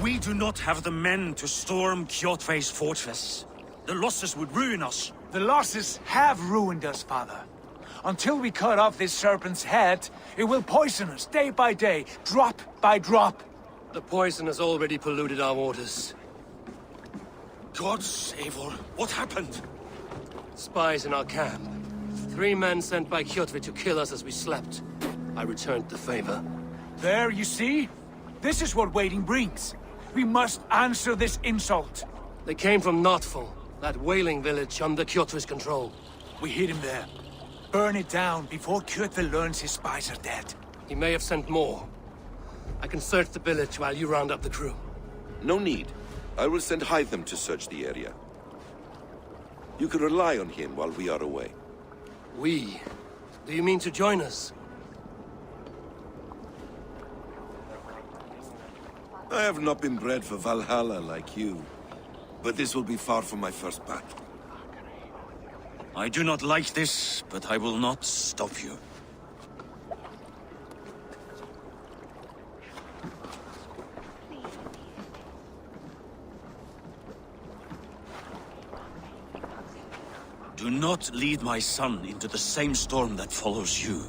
We do not have the men to storm Kjotve's fortress. The losses would ruin us. The losses have ruined us, father. Until we cut off this serpent's head, it will poison us day by day, drop by drop. The poison has already polluted our waters. God save her. What happened? Spies in our camp. 3 men sent by Kjotve to kill us as we slept. I returned the favor. There, you see? This is what waiting brings. We must answer this insult. They came from Notfall, that whaling village under Kjotve's control. We hid him there. Burn it down before Kjotve learns his spies are dead. He may have sent more. I can search the village while you round up the crew. No need. I will send Hytham to search the area. You can rely on him while we are away. We? Do you mean to join us? I have not been bred for Valhalla like you, but this will be far from my first battle. I do not like this, but I will not stop you. Do not lead my son into the same storm that follows you.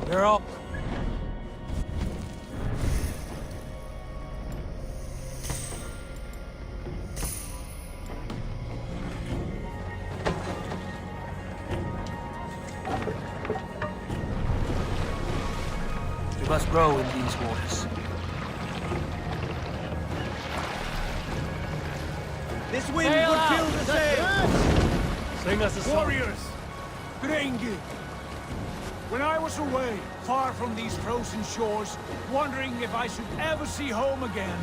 They're all... We must grow in these waters. This wind would fill the sails! Sing us a song. Warriors! Grengi! When I was away, far from these frozen shores, wondering if I should ever see home again,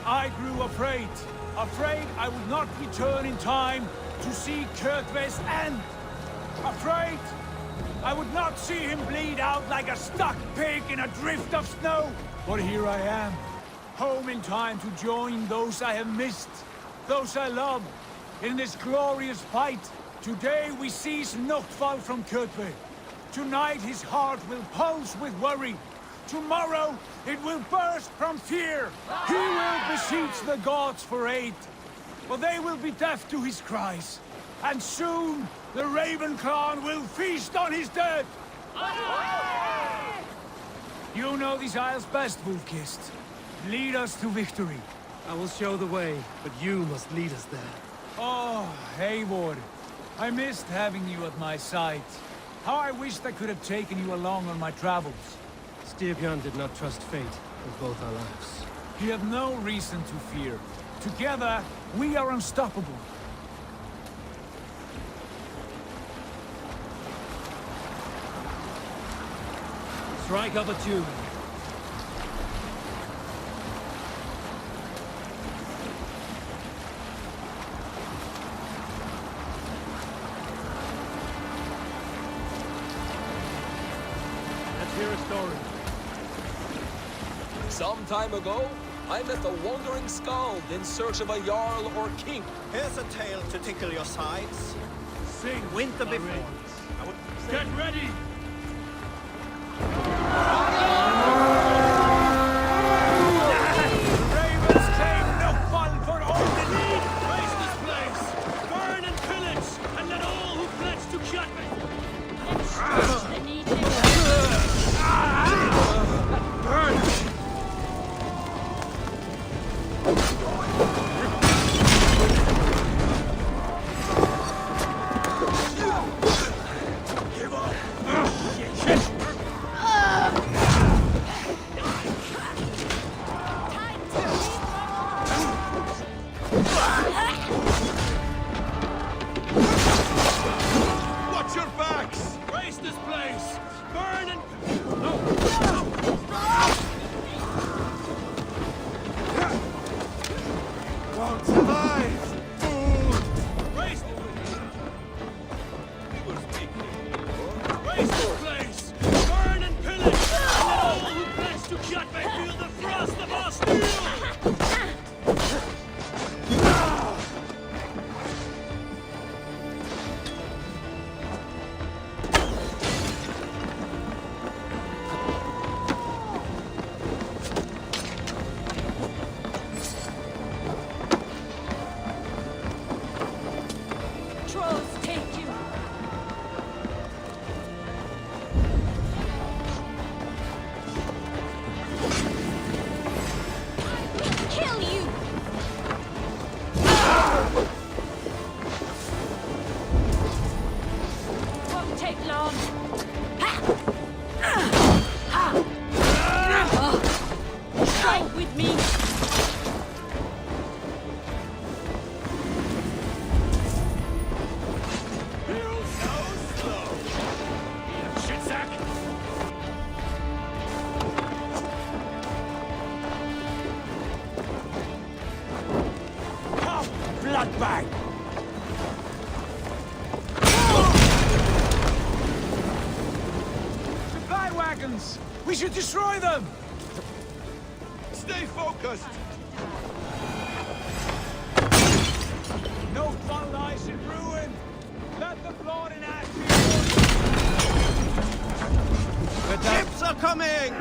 I grew afraid. Afraid I would not return in time to see Kjotve's end. Afraid I would not see him bleed out like a stuck pig in a drift of snow. But here I am, home in time to join those I have missed, those I love, in this glorious fight. Today we seize Notval from Kjotve. Tonight his heart will pulse with worry. Tomorrow it will burst from fear. He will beseech the gods for aid. But they will be deaf to his cries. And soon the Raven clan will feast on his dead. You know these isles best, Wolfkist. Lead us to victory. I will show the way, but you must lead us there. Oh, Eivor. I missed having you at my side. How I wished I could have taken you along on my travels. Styrbjörn did not trust fate with both our lives. You have no reason to fear. Together, we are unstoppable. Strike up a tune. Hear a story. Some time ago, I met a wandering skald in search of a jarl or king. Here's a tale to tickle your sides. Sing winter before. Get ready! Ravens claim Notval for all the need! Raise this place! Burn and pillage! And let all who pledge to Kjotve! Let's stretch the need. Watch your backs! Raise this place! Burn and... Won't survive! Raise the... Raise this place! Burn and pillage! And let all who pledge to Kjotve feel the frost of our steel! Trolls take you. I will kill you. dragons! We should destroy them! Stay focused! No fun lies in ruin! Let the blood and ash be yours! Ships are coming!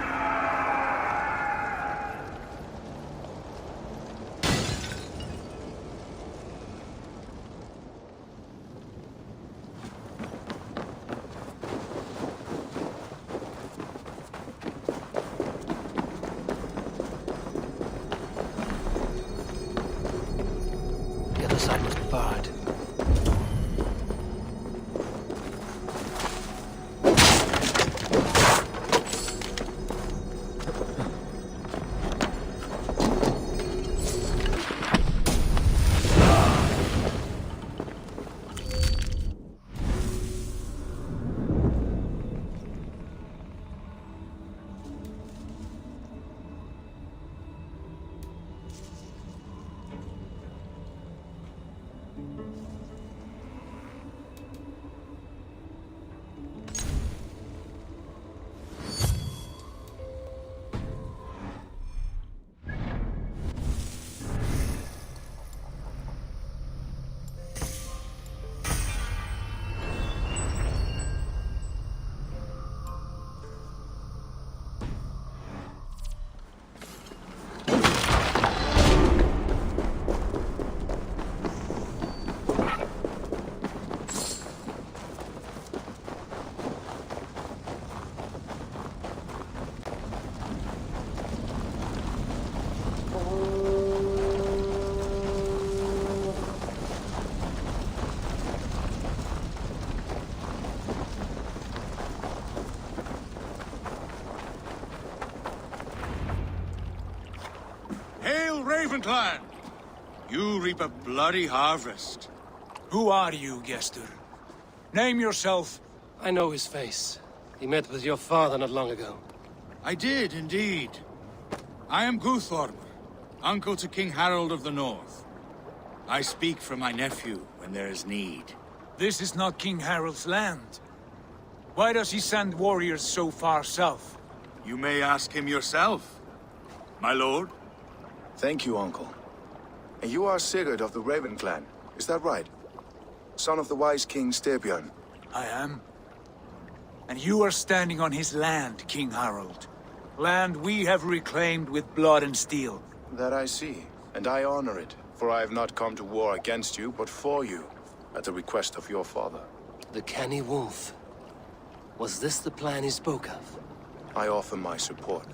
The other side must be barred. Hail, Ravenclan! You reap a bloody harvest. Who are you, Gester? Name yourself. I know his face. He met with your father not long ago. I did, indeed. I am Guthorm, uncle to King Harold of the North. I speak for my nephew when there is need. This is not King Harold's land. Why does he send warriors so far south? You may ask him yourself, my lord. Thank you, uncle. And you are Sigurd of the Raven clan, is that right? Son of the wise King Styrbjörn. I am. And you are standing on his land, King Harold. Land we have reclaimed with blood and steel. That I see, and I honor it, for I have not come to war against you, but for you, at the request of your father. The canny wolf. Was this the plan he spoke of? I offer my support.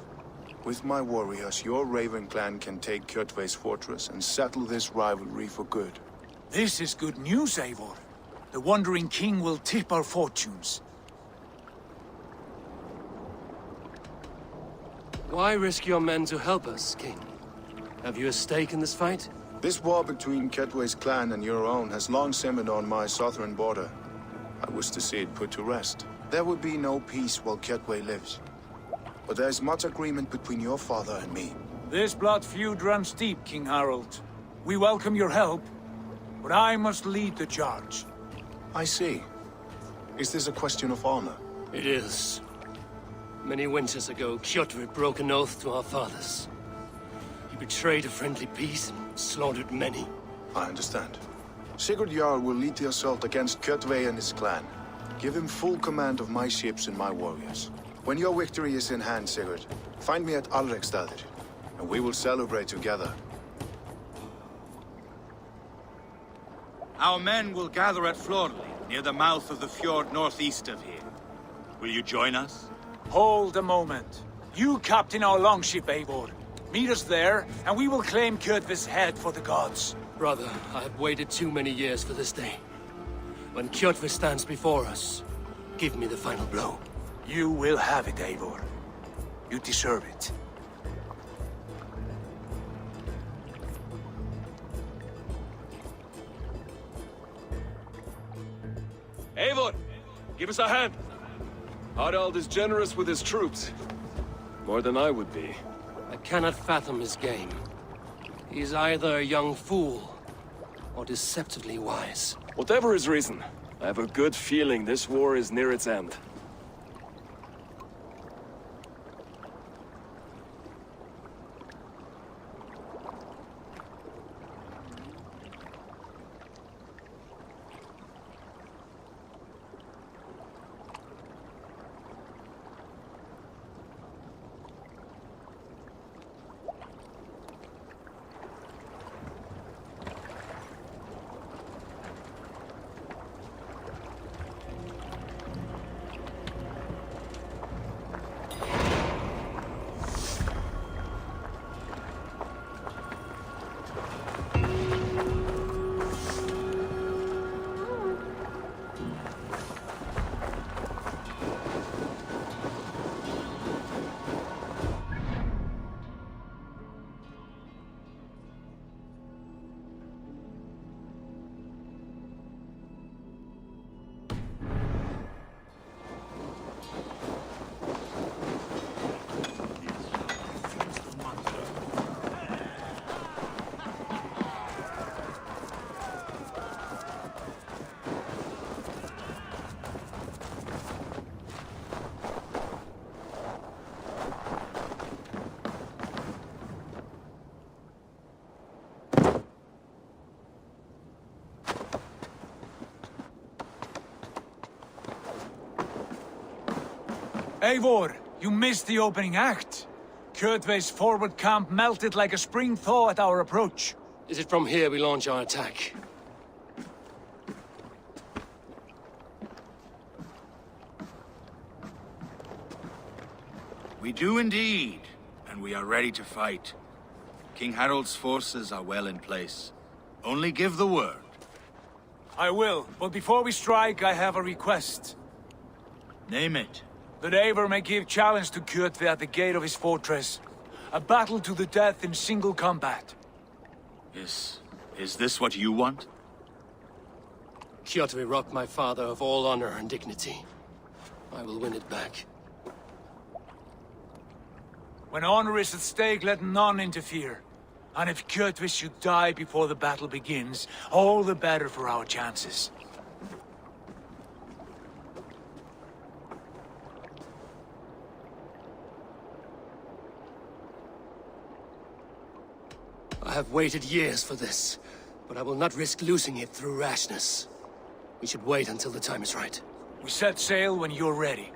With my warriors, your Raven clan can take Kjotve's fortress and settle this rivalry for good. This is good news, Eivor. The Wandering King will tip our fortunes. Why risk your men to help us, King? Have you a stake in this fight? This war between Kjotve's clan and your own has long simmered on my southern border. I wish to see it put to rest. There would be no peace while Kjotve lives. But there's much agreement between your father and me. This blood feud runs deep, King Harold. We welcome your help, but I must lead the charge. I see. Is this a question of honor? It is. Many winters ago, Kjotve broke an oath to our fathers. He betrayed a friendly peace and slaughtered many. I understand. Sigurd Jarl will lead the assault against Kjotve and his clan. Give him full command of my ships and my warriors. When your victory is in hand, Sigurd, find me at Alrekstadir, and we will celebrate together. Our men will gather at Florli, near the mouth of the fjord northeast of here. Will you join us? Hold a moment. You captain our longship, Eivor. Meet us there, and we will claim Kjotve's head for the gods. Brother, I have waited too many years for this day. When Kjotve stands before us, give me the final blow. You will have it, Eivor. You deserve it. Eivor, give us a hand. Harald is generous with his troops. More than I would be. I cannot fathom his game. He's either a young fool, or deceptively wise. Whatever his reason, I have a good feeling this war is near its end. Eivor, you missed the opening act. Kjotve's forward camp melted like a spring thaw at our approach. Is it from here we launch our attack? We do indeed, and we are ready to fight. King Harold's forces are well in place. Only give the word. I will, but before we strike, I have a request. Name it. That Eivor may give challenge to Kjotve at the gate of his fortress. A battle to the death in single combat. Is this what you want? Kjotve robbed my father of all honor and dignity. I will win it back. When honor is at stake, let none interfere. And if Kjotve should die before the battle begins, all the better for our chances. I have waited years for this, but I will not risk losing it through rashness. We should wait until the time is right. We set sail when you're ready.